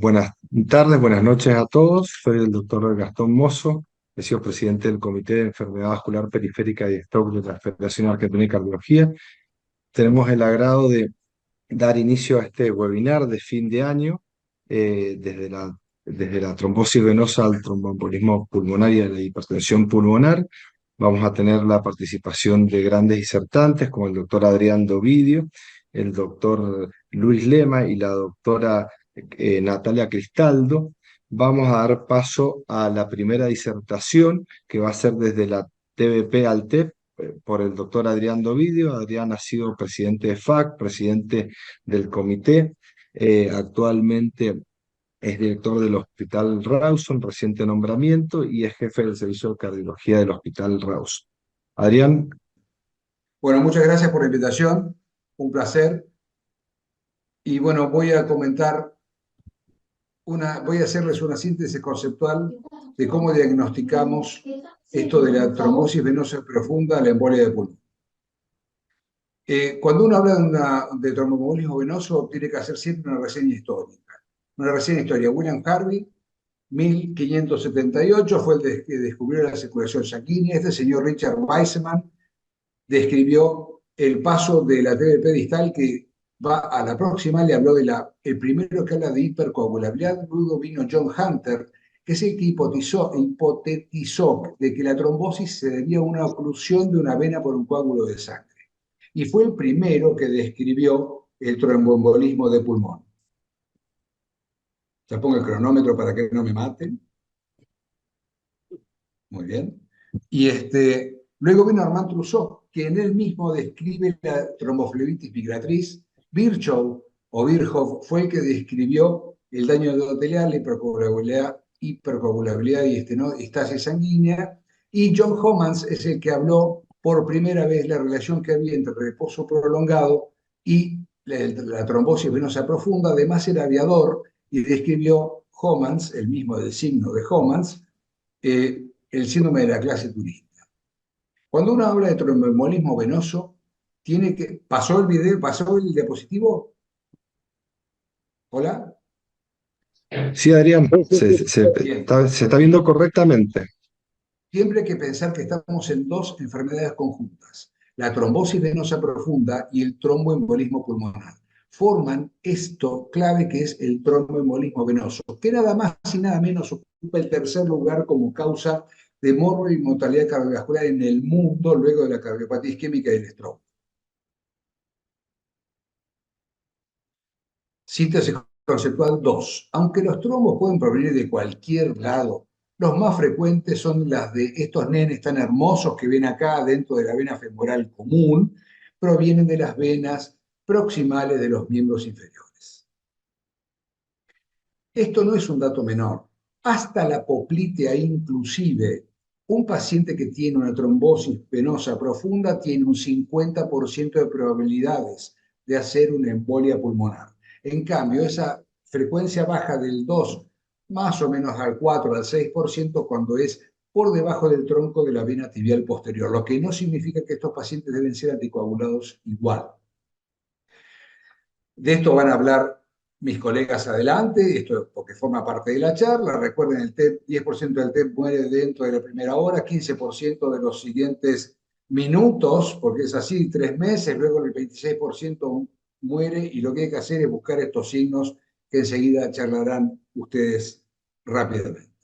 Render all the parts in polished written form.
Buenas tardes, buenas noches a todos. Soy el doctor Gastón Mozo. He sido presidente del Comité de Enfermedad Vascular Periférica y Stroke de la Federación Argentina de Cardiología. Tenemos el agrado de dar inicio a este webinar de fin de año desde la trombosis venosa al tromboembolismo pulmonar y a la hipertensión pulmonar. Vamos a tener la participación de grandes disertantes como el doctor Adrián Dovidio, el doctor Luis Lema y la doctora Natalia Cristaldo. Vamos a dar paso a la primera disertación que va a ser desde la TBP al TEP por el doctor Adrián Dovidio. Adrián ha sido presidente de FAC, presidente del comité, actualmente es director del Hospital Rawson, reciente nombramiento, y es jefe del servicio de cardiología del Hospital Rawson. Adrián. Bueno, muchas gracias por la invitación, un placer. Y bueno, voy a hacerles una síntesis conceptual de cómo diagnosticamos esto de la trombosis venosa profunda, la embolia de pulmón. Cuando uno habla de tromboembolismo venoso, tiene que hacer siempre una reseña histórica. Una reseña histórica. William Harvey, 1578, fue el que descubrió la circulación sanguínea. Este señor Richard Weissman describió el paso de la TBP distal que va a la próxima, le habló el primero que habla de hipercoagulabilidad, luego vino John Hunter, que es el que hipotetizó de que la trombosis se debía a una oclusión de una vena por un coágulo de sangre. Y fue el primero que describió el tromboembolismo de pulmón. Ya pongo el cronómetro para que no me maten. Muy bien. Y luego vino Armand Trousseau, que en él mismo describe la tromboflebitis migratriz. Virchow o Virchow fue el que describió el daño endotelial, la hipercoagulabilidad y estasis sanguínea. Y John Homans es el que habló por primera vez la relación que había entre reposo prolongado y la trombosis venosa profunda. Además era aviador y describió Homans, el mismo del signo de Homans, el síndrome de la clase turista. Cuando uno habla de tromboembolismo venoso, ¿pasó el video, pasó el diapositivo? ¿Hola? Sí, Adrián, Bien. se está viendo correctamente. Siempre hay que pensar que estamos en dos enfermedades conjuntas, la trombosis venosa profunda y el tromboembolismo pulmonar. Forman esto clave que es el tromboembolismo venoso, que nada más y nada menos ocupa el tercer lugar como causa de morbo y mortalidad cardiovascular en el mundo luego de la cardiopatía isquémica y el stroke. Síntesis conceptual 2. Aunque los trombos pueden provenir de cualquier lado, los más frecuentes son las de estos nenes tan hermosos que ven acá dentro de la vena femoral común, provienen de las venas proximales de los miembros inferiores. Esto no es un dato menor. Hasta la poplitea inclusive, un paciente que tiene una trombosis venosa profunda tiene un 50% de probabilidades de hacer una embolia pulmonar. En cambio, esa frecuencia baja del 2 más o menos al 4, al 6% cuando es por debajo del tronco de la vena tibial posterior, lo que no significa que estos pacientes deben ser anticoagulados igual. De esto van a hablar mis colegas adelante, esto porque forma parte de la charla. Recuerden, el TEP, 10% del TEP muere dentro de la primera hora, 15% de los siguientes minutos, porque es así, 3 meses, luego el 26% muere, y lo que hay que hacer es buscar estos signos que enseguida charlarán ustedes rápidamente.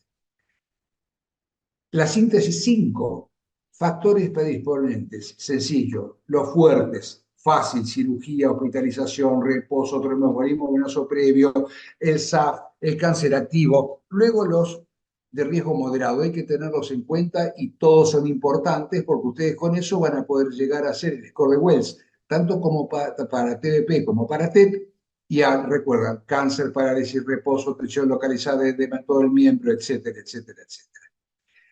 La síntesis 5, factores predisponentes, sencillo, los fuertes, fácil, cirugía, hospitalización, reposo, tromboembolismo venoso previo, el SAF, el cáncer activo. Luego los de riesgo moderado, hay que tenerlos en cuenta y todos son importantes porque ustedes con eso van a poder llegar a hacer el score de Wells, tanto como para TBP como para TEP. Y recuerdan, cáncer, parálisis, reposo, tensión localizada de todo el miembro, etcétera, etcétera, etcétera.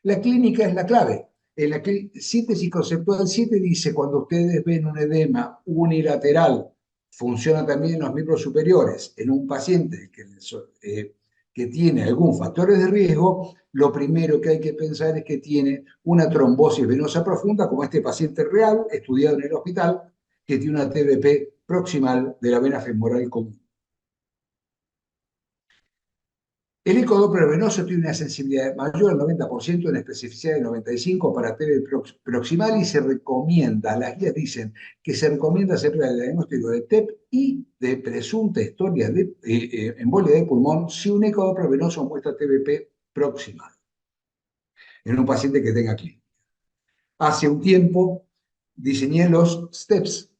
La clínica es la clave. En la síntesis conceptual 7 dice, cuando ustedes ven un edema unilateral, funciona también en los miembros superiores, en un paciente que tiene algún factor de riesgo, lo primero que hay que pensar es que tiene una trombosis venosa profunda, como este paciente real, estudiado en el hospital, que tiene una TBP proximal de la vena femoral común. El ecodoppler venoso tiene una sensibilidad mayor al 90%, una especificidad de 95% para TB proximal y se recomienda, las guías dicen que se recomienda hacer el diagnóstico de TEP y de presunta historia de embolia de pulmón si un ecodoppler venoso muestra TBP proximal en un paciente que tenga clínica. Hace un tiempo diseñé los STEPS,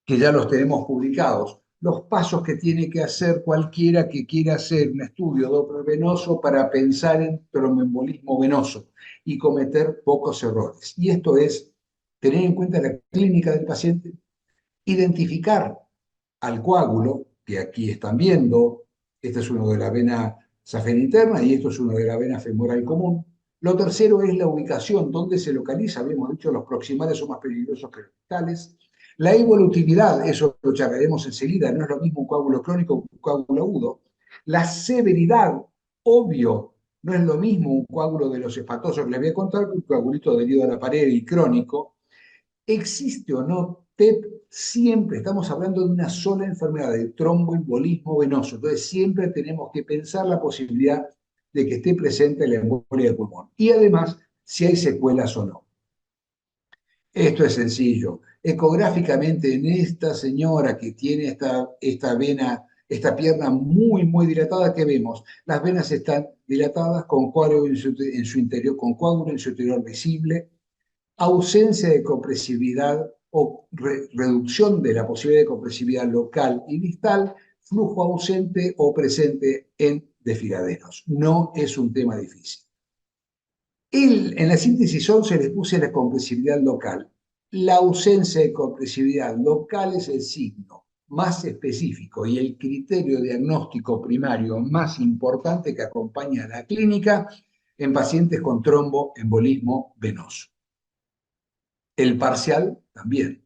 que ya los tenemos publicados, los pasos que tiene que hacer cualquiera que quiera hacer un estudio Doppler venoso para pensar en tromboembolismo venoso y cometer pocos errores. Y esto es tener en cuenta la clínica del paciente, identificar al coágulo, que aquí están viendo, este es uno de la vena safena interna y esto es uno de la vena femoral común. Lo tercero es la ubicación, donde se localiza, habíamos dicho, los proximales son más peligrosos que los distales. La evolutividad, eso lo charlaremos enseguida, no es lo mismo un coágulo crónico que un coágulo agudo. La severidad, obvio, no es lo mismo un coágulo de los espatosos que les voy a contar que un coagulito adherido a la pared y crónico. ¿Existe o no TEP? Siempre estamos hablando de una sola enfermedad, de tromboembolismo venoso. Entonces siempre tenemos que pensar la posibilidad de que esté presente la embolia de pulmón. Y además, si hay secuelas o no. Esto es sencillo. Ecográficamente, en esta señora que tiene esta vena, esta pierna muy dilatada, ¿qué vemos? Las venas están dilatadas con coágulo en su interior, con coágulo en su interior visible, ausencia de compresividad o reducción de la posibilidad de compresividad local y distal, flujo ausente o presente en desfiladeros. No es un tema difícil. En la síntesis 11 les puse la compresividad local. La ausencia de compresividad local es el signo más específico y el criterio diagnóstico primario más importante que acompaña a la clínica en pacientes con tromboembolismo venoso. El parcial también.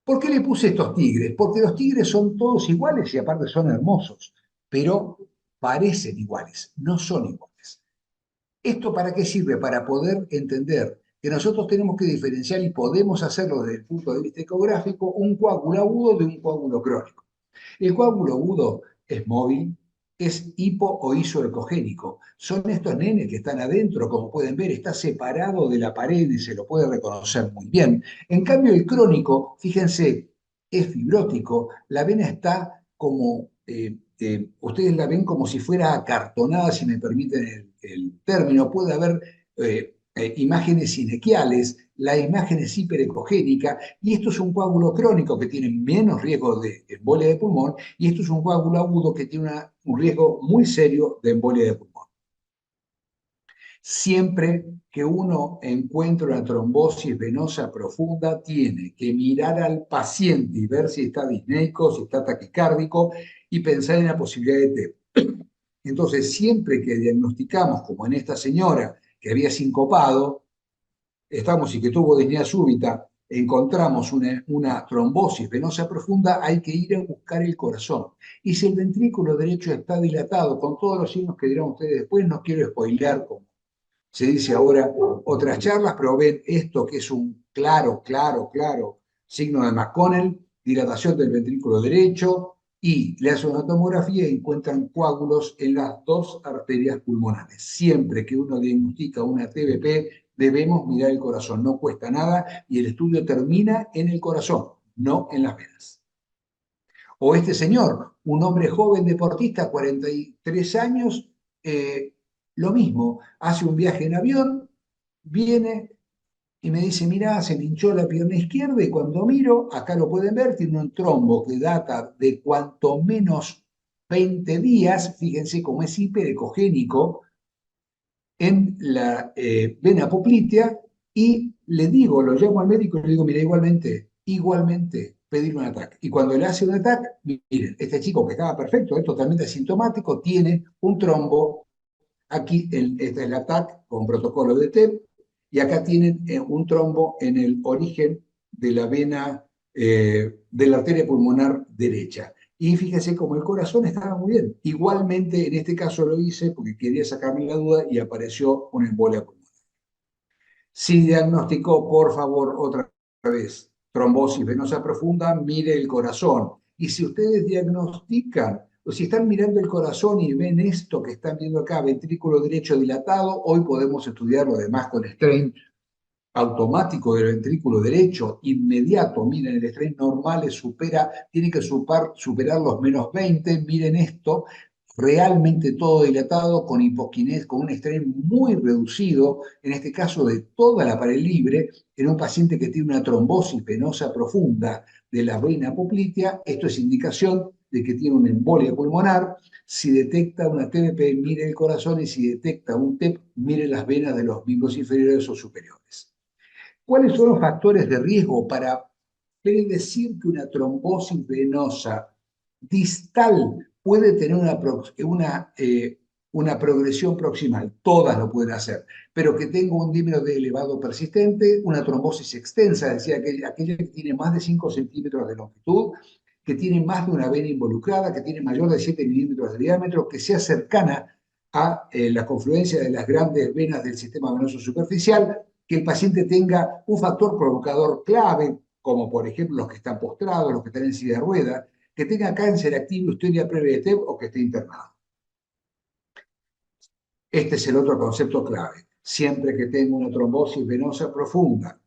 ¿Por qué le puse estos tigres? Porque los tigres son todos iguales y aparte son hermosos, pero parecen iguales, no son iguales. ¿Esto para qué sirve? Para poder entender que nosotros tenemos que diferenciar y podemos hacerlo desde el punto de vista ecográfico un coágulo agudo de un coágulo crónico. El coágulo agudo es móvil, es hipo o isoecogénico. Son estos nenes que están adentro, como pueden ver, está separado de la pared y se lo puede reconocer muy bien. En cambio, el crónico, fíjense, es fibrótico, la vena está como, ustedes la ven como si fuera acartonada, si me permiten el término, puede haber imágenes inequiales, la imagen es hiperecogénica, y esto es un coágulo crónico que tiene menos riesgo de embolia de pulmón, y esto es un coágulo agudo que tiene un riesgo muy serio de embolia de pulmón. Siempre que uno encuentra una trombosis venosa profunda, tiene que mirar al paciente y ver si está disneico, si está taquicárdico, y pensar en la posibilidad de TEP. Entonces, siempre que diagnosticamos, como en esta señora que había sincopado, estamos y que tuvo disnea súbita, encontramos una trombosis venosa profunda, hay que ir a buscar el corazón. Y si el ventrículo derecho está dilatado, con todos los signos que dirán ustedes después, no quiero spoilear como se dice ahora otras charlas, pero ven esto que es un claro signo de McConnell, dilatación del ventrículo derecho, y le hacen una tomografía y encuentran coágulos en las dos arterias pulmonares. Siempre que uno diagnostica una TBP, debemos mirar el corazón, no cuesta nada, y el estudio termina en el corazón, no en las venas. O este señor, un hombre joven deportista, 43 años, lo mismo, hace un viaje en avión, viene y me dice, mirá, se me hinchó la pierna izquierda y cuando miro, acá lo pueden ver, tiene un trombo que data de cuanto menos 20 días, fíjense cómo es hiperecogénico en la vena poplitea y le digo, lo llamo al médico y le digo, mira, igualmente, pedirle un ataque. Y cuando le hace un ataque, miren, este chico que estaba perfecto, es totalmente asintomático, tiene un trombo. Aquí este es el ATAC con protocolo de TEP, y acá tienen un trombo en el origen de la vena de la arteria pulmonar derecha. Y fíjese cómo el corazón estaba muy bien. Igualmente, en este caso lo hice porque quería sacarme la duda y apareció una embolia pulmonar. Si diagnosticó, por favor, otra vez, trombosis venosa profunda, mire el corazón. Y si ustedes diagnostican Si están mirando el corazón y ven esto que están viendo acá, ventrículo derecho dilatado, hoy podemos estudiarlo además con strain automático del ventrículo derecho, inmediato. Miren, el strain normal tiene que superar los -20. Miren esto, realmente todo dilatado, con hipoquinés, con un strain muy reducido, en este caso de toda la pared libre, en un paciente que tiene una trombosis venosa profunda de la vena poplitea. Esto es indicación de que tiene una embolia pulmonar. Si detecta una TBP, mire el corazón, y si detecta un TEP, mire las venas de los miembros inferiores o superiores. ¿Cuáles son los factores de riesgo para predecir que una trombosis venosa distal puede tener una progresión proximal? Todas lo pueden hacer, pero que tenga un dímero de elevado persistente, una trombosis extensa, es decir, aquella que tiene más de 5 centímetros de longitud, que tiene más de una vena involucrada, que tiene mayor de 7 milímetros de diámetro, que sea cercana a la confluencia de las grandes venas del sistema venoso superficial, que el paciente tenga un factor provocador clave, como por ejemplo los que están postrados, los que están en silla de ruedas, que tenga cáncer activo, historia previa de TEP o que esté internado. Este es el otro concepto clave. Siempre que tenga una trombosis venosa profunda,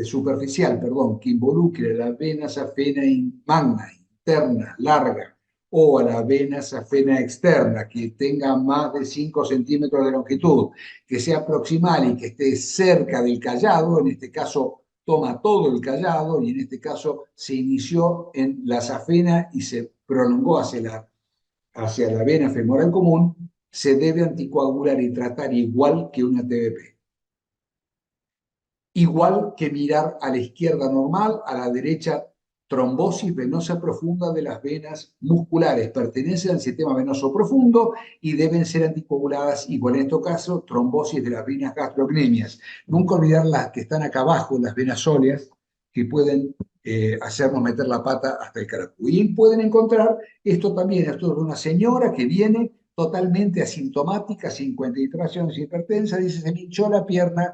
superficial, perdón, que involucre la vena safena magna, interna, larga, o a la vena safena externa, que tenga más de 5 centímetros de longitud, que sea proximal y que esté cerca del callado, en este caso toma todo el callado, y en este caso se inició en la safena y se prolongó hacia la vena femoral común, se debe anticoagular y tratar igual que una TBP. Igual que mirar a la izquierda normal, a la derecha trombosis venosa profunda de las venas musculares. Pertenecen al sistema venoso profundo y deben ser anticoaguladas, igual en este caso, trombosis de las venas gastrocnemias. Nunca olvidar las que están acá abajo, las venas sóleas, que pueden hacernos meter la pata hasta el caracu. Y pueden encontrar esto también, esto es de una señora que viene totalmente asintomática, 53 años, hipertensa, dice, se me hinchó la pierna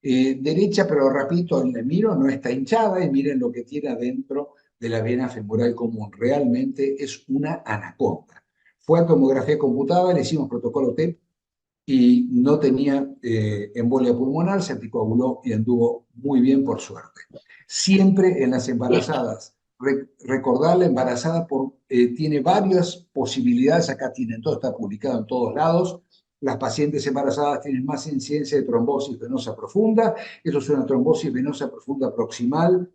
derecha, pero repito, le miro, no está hinchada, y miren lo que tiene adentro de la vena femoral común. Realmente es una anaconda. Fue a tomografía computada, le hicimos protocolo TEP y no tenía embolia pulmonar, se anticoaguló y anduvo muy bien, por suerte. Siempre en las embarazadas, recordar, la embarazada tiene varias posibilidades, acá tienen todo, está publicado en todos lados. Las pacientes embarazadas tienen más incidencia de trombosis venosa profunda. Eso es una trombosis venosa profunda proximal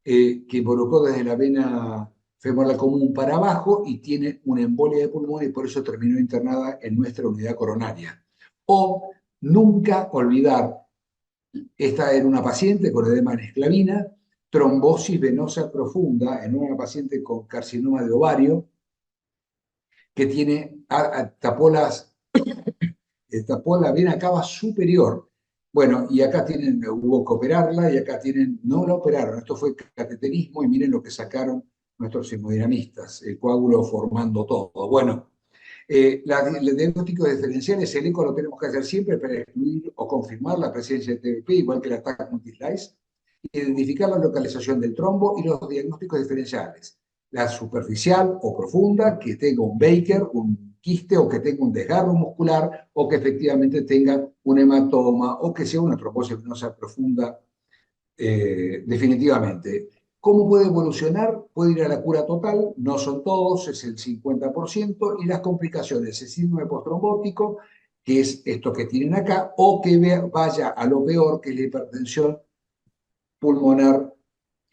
que involucró desde la vena femoral común para abajo y tiene una embolia de pulmón, y por eso terminó internada en nuestra unidad coronaria. O nunca olvidar, esta era una paciente con edema en esclavina, trombosis venosa profunda en una paciente con carcinoma de ovario, que tapó la vena cava superior. Bueno, y acá hubo que operarla, y acá no la operaron, esto fue cateterismo, y miren lo que sacaron nuestros hemodinamistas, el coágulo formando todo. Bueno, los diagnósticos diferenciales, el eco lo tenemos que hacer siempre para excluir o confirmar la presencia de TBP, igual que el ataque multislice, identificar la localización del trombo y los diagnósticos diferenciales. La superficial o profunda, que tenga un Baker, un quiste, o que tenga un desgarro muscular, o que efectivamente tenga un hematoma, o que sea una trombosis venosa profunda definitivamente. ¿Cómo puede evolucionar? Puede ir a la cura total, no son todos, es el 50%, y las complicaciones, el síndrome postrombótico, que es esto que tienen acá, o que vaya a lo peor, que es la hipertensión pulmonar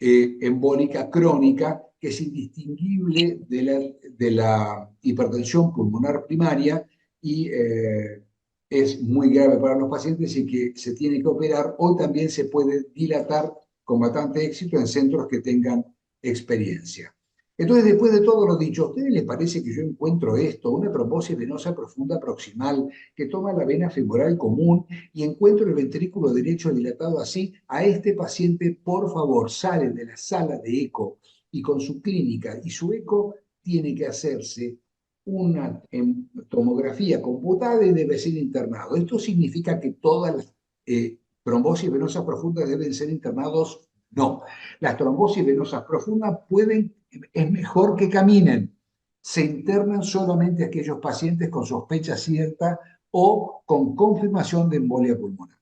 embólica crónica, que es indistinguible de la hipertensión pulmonar primaria, y es muy grave para los pacientes y que se tiene que operar. Hoy también se puede dilatar con bastante éxito en centros que tengan experiencia. Entonces, después de todo lo dicho, ¿a ustedes les parece que yo encuentro esto, una trombosis venosa profunda proximal que toma la vena femoral común, y encuentro el ventrículo derecho dilatado así? A este paciente, por favor, sale de la sala de eco y con su clínica y su eco tiene que hacerse una tomografía computada y debe ser internado. Esto significa que todas las trombosis venosas profundas deben ser internados. No, las trombosis venosas profundas es mejor que caminen. Se internan solamente aquellos pacientes con sospecha cierta o con confirmación de embolia pulmonar.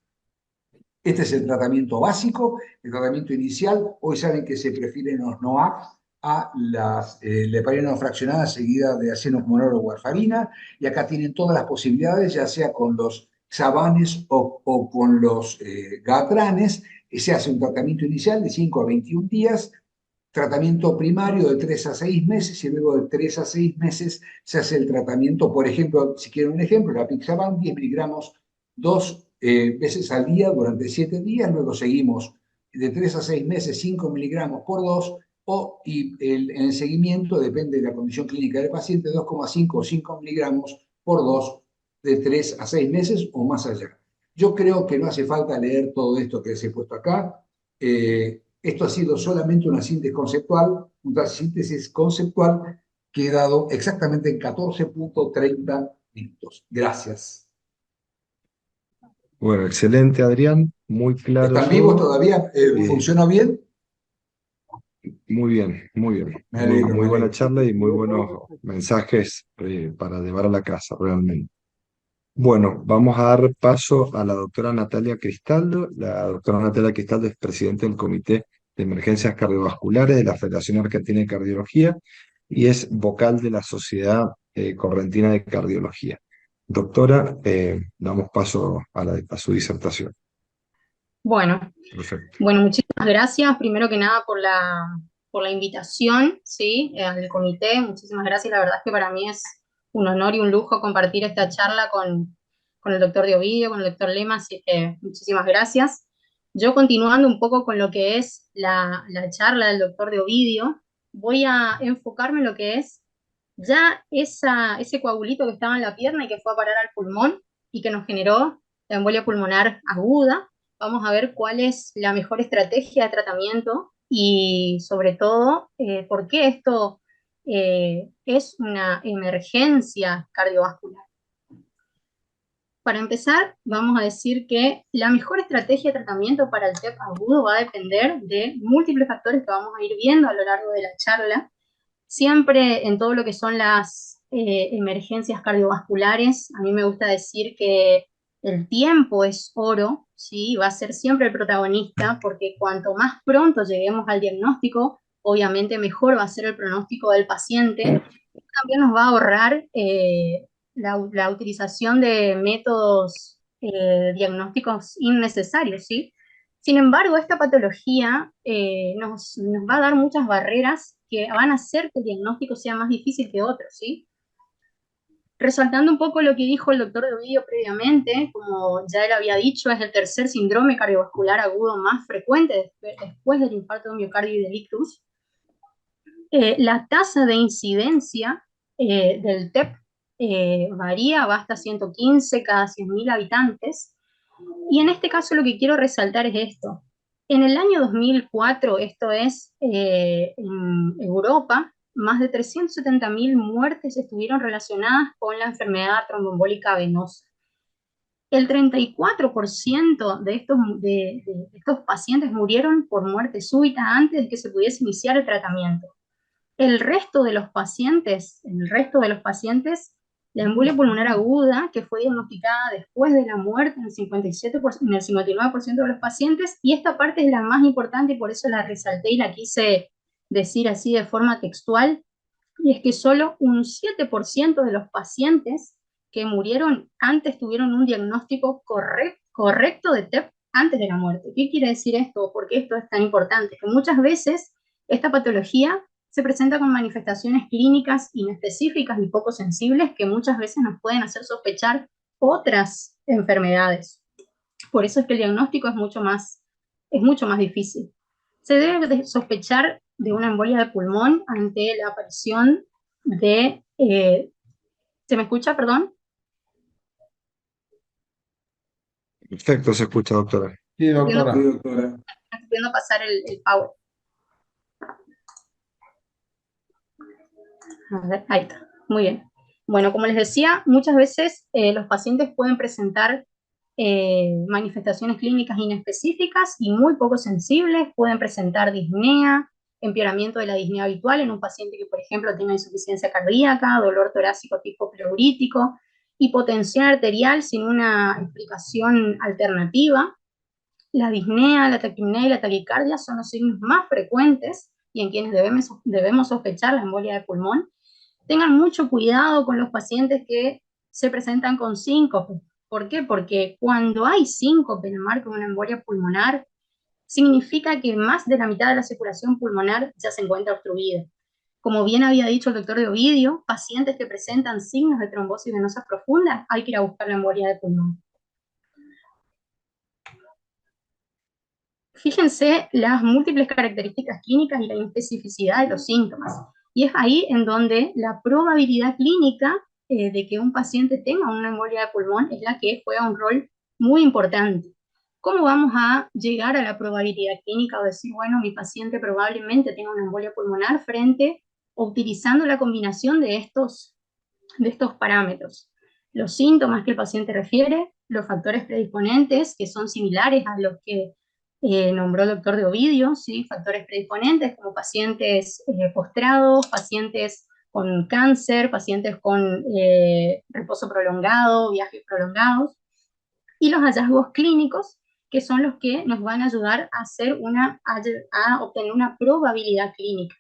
Este es el tratamiento básico, el tratamiento inicial. Hoy saben que se prefieren los NOAC a la heparina no fraccionada seguida de aceno pulmonar o warfarina, y acá tienen todas las posibilidades, ya sea con los xabanes o con los gatranes. Se hace un tratamiento inicial de 5 a 21 días, tratamiento primario de 3 a 6 meses, y luego de 3 a 6 meses se hace el tratamiento. Por ejemplo, si quieren un ejemplo, la Pixaban, 10 miligramos, 2 veces al día durante 7 días, luego seguimos de 3 a 6 meses, 5 miligramos por 2, en el seguimiento, depende de la condición clínica del paciente, 2,5 o 5 miligramos por 2 de 3 a 6 meses o más allá. Yo creo que no hace falta leer todo esto que les he puesto acá. Esto ha sido solamente una síntesis conceptual que he dado exactamente en 14.30 minutos. Gracias. Bueno, excelente, Adrián, muy claro ¿Están vivos todo. todavía? Eh, ¿Funciona bien? Muy bien, muy bien. Me Muy, alegro, muy me buena alegro. charla y muy buenos mensajes para llevar a la casa, realmente. Bueno, vamos a dar paso a la doctora Natalia Cristaldo. La doctora Natalia Cristaldo es presidenta del Comité de Emergencias Cardiovasculares de la Federación Argentina de Cardiología y es vocal de la Sociedad Correntina de Cardiología. Doctora, damos paso a su disertación. Bueno, Perfecto. bueno, muchísimas gracias, primero que nada, por la invitación, ¿sí? Al comité. Muchísimas gracias. La verdad es que para mí es un honor y un lujo compartir esta charla con el doctor Diovidio, con el doctor Lema, así que muchísimas gracias. Yo, continuando un poco con lo que es la charla del doctor Diovidio, voy a enfocarme en lo que es ya ese coagulito que estaba en la pierna y que fue a parar al pulmón y que nos generó la embolia pulmonar aguda. Vamos a ver cuál es la mejor estrategia de tratamiento y, sobre todo, por qué esto es una emergencia cardiovascular. Para empezar, vamos a decir que la mejor estrategia de tratamiento para el TEP agudo va a depender de múltiples factores que vamos a ir viendo a lo largo de la charla. Siempre en todo lo que son las emergencias cardiovasculares, a mí me gusta decir que el tiempo es oro, ¿sí? Va a ser siempre el protagonista, porque cuanto más pronto lleguemos al diagnóstico, obviamente mejor va a ser el pronóstico del paciente. También nos va a ahorrar la utilización de métodos diagnósticos innecesarios, ¿sí? Sin embargo, esta patología nos va a dar muchas barreras que van a hacer que el diagnóstico sea más difícil que otros, ¿sí? Resaltando un poco lo que dijo el doctor Ovidio previamente, como ya él había dicho, es el tercer síndrome cardiovascular agudo más frecuente después del infarto de miocardio y del ictus. La tasa de incidencia del TEP varía, va hasta 115 cada 100.000 habitantes. Y en este caso lo que quiero resaltar es esto. En el año 2004, esto es en Europa, más de 370.000 muertes estuvieron relacionadas con la enfermedad tromboembólica venosa. El 34% de estos pacientes murieron por muerte súbita antes de que se pudiese iniciar el tratamiento. El resto de los pacientes, la embolia pulmonar aguda, que fue diagnosticada después de la muerte en el 57%, en el 59% de los pacientes, y esta parte es la más importante y por eso la resalté y la quise decir así de forma textual, y es que solo un 7% de los pacientes que murieron antes tuvieron un diagnóstico correcto de TEP antes de la muerte. ¿Qué quiere decir esto? ¿Por qué esto es tan importante? Que muchas veces esta patología se presenta con manifestaciones clínicas inespecíficas y poco sensibles que muchas veces nos pueden hacer sospechar otras enfermedades. Por eso es que el diagnóstico es mucho más difícil. Se debe de sospechar de una embolia de pulmón ante la aparición de... ¿se me escucha, perdón? Perfecto, se escucha, doctora. Sí, doctora. Sí, doctora. Estoy viendo pasar el power. A ver, ahí está. Muy bien. Bueno, como les decía, muchas veces los pacientes pueden presentar manifestaciones clínicas inespecíficas y muy poco sensibles, pueden presentar disnea, empeoramiento de la disnea habitual en un paciente que, por ejemplo, tenga insuficiencia cardíaca, dolor torácico tipo pleurítico, hipotensión arterial sin una explicación alternativa. La disnea, la taquipnea y la taquicardia son los signos más frecuentes y en quienes debemos sospechar la embolia de pulmón. Tengan mucho cuidado con los pacientes que se presentan con síncope. ¿Por qué? Porque cuando hay síncope en el marco de una embolia pulmonar, significa que más de la mitad de la circulación pulmonar ya se encuentra obstruida. Como bien había dicho el doctor de Ovidio, pacientes que presentan signos de trombosis venosa profunda, hay que ir a buscar la embolia de pulmón. Fíjense las múltiples características clínicas y la inespecificidad de los síntomas. Y es ahí en donde la probabilidad clínica de que un paciente tenga una embolia de pulmón es la que juega un rol muy importante. ¿Cómo vamos a llegar a la probabilidad clínica o decir, bueno, mi paciente probablemente tenga una embolia pulmonar frente o utilizando la combinación de estos parámetros? Los síntomas que el paciente refiere, los factores predisponentes, que son similares a los que nombró el doctor de Ovidio, ¿sí? Factores predisponentes como pacientes postrados, pacientes con cáncer, pacientes con reposo prolongado, viajes prolongados, y los hallazgos clínicos, que son los que nos van a ayudar a obtener una probabilidad clínica.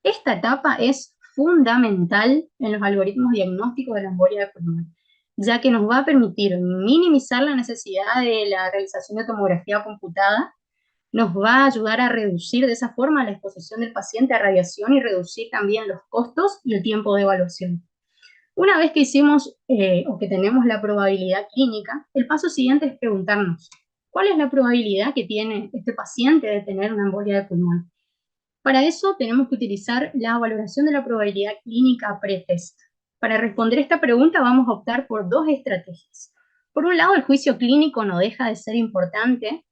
Esta etapa es fundamental en los algoritmos diagnósticos de la embolia de pulmón, ya que nos va a permitir minimizar la necesidad de la realización de tomografía computada, nos va a ayudar a reducir de esa forma la exposición del paciente a radiación y reducir también los costos y el tiempo de evaluación. Una vez que hicimos o que tenemos la probabilidad clínica, el paso siguiente es preguntarnos, ¿cuál es la probabilidad que tiene este paciente de tener una embolia de pulmón? Para eso tenemos que utilizar la valoración de la probabilidad clínica pretest. Para responder esta pregunta vamos a optar por dos estrategias. Por un lado, el juicio clínico no deja de ser importante,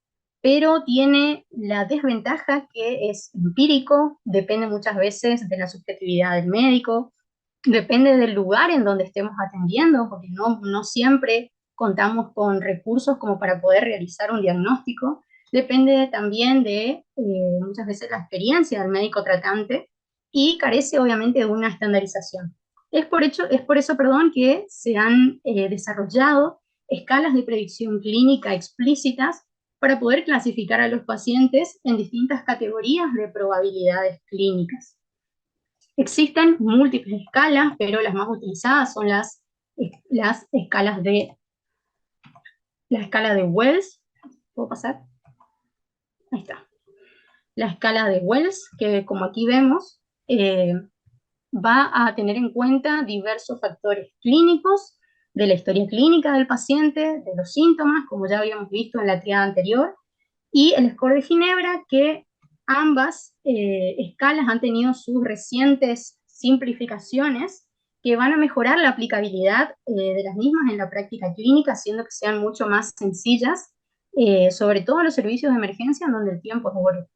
pero tiene la desventaja que es empírico, depende muchas veces de la subjetividad del médico, depende del lugar en donde estemos atendiendo, porque no siempre contamos con recursos como para poder realizar un diagnóstico. Depende también de muchas veces la experiencia del médico tratante y carece obviamente de una estandarización. Es por eso, que se han desarrollado escalas de predicción clínica explícitas para poder clasificar a los pacientes en distintas categorías de probabilidades clínicas. Existen múltiples escalas, pero las más utilizadas son la escala de Wells. ¿Puedo pasar? Ahí está. La escala de Wells, que como aquí vemos, va a tener en cuenta diversos factores clínicos, de la historia clínica del paciente, de los síntomas, como ya habíamos visto en la triada anterior, y el score de Ginebra, que ambas escalas han tenido sus recientes simplificaciones que van a mejorar la aplicabilidad de las mismas en la práctica clínica, haciendo que sean mucho más sencillas, sobre todo en los servicios de emergencia, en donde el tiempo es oro.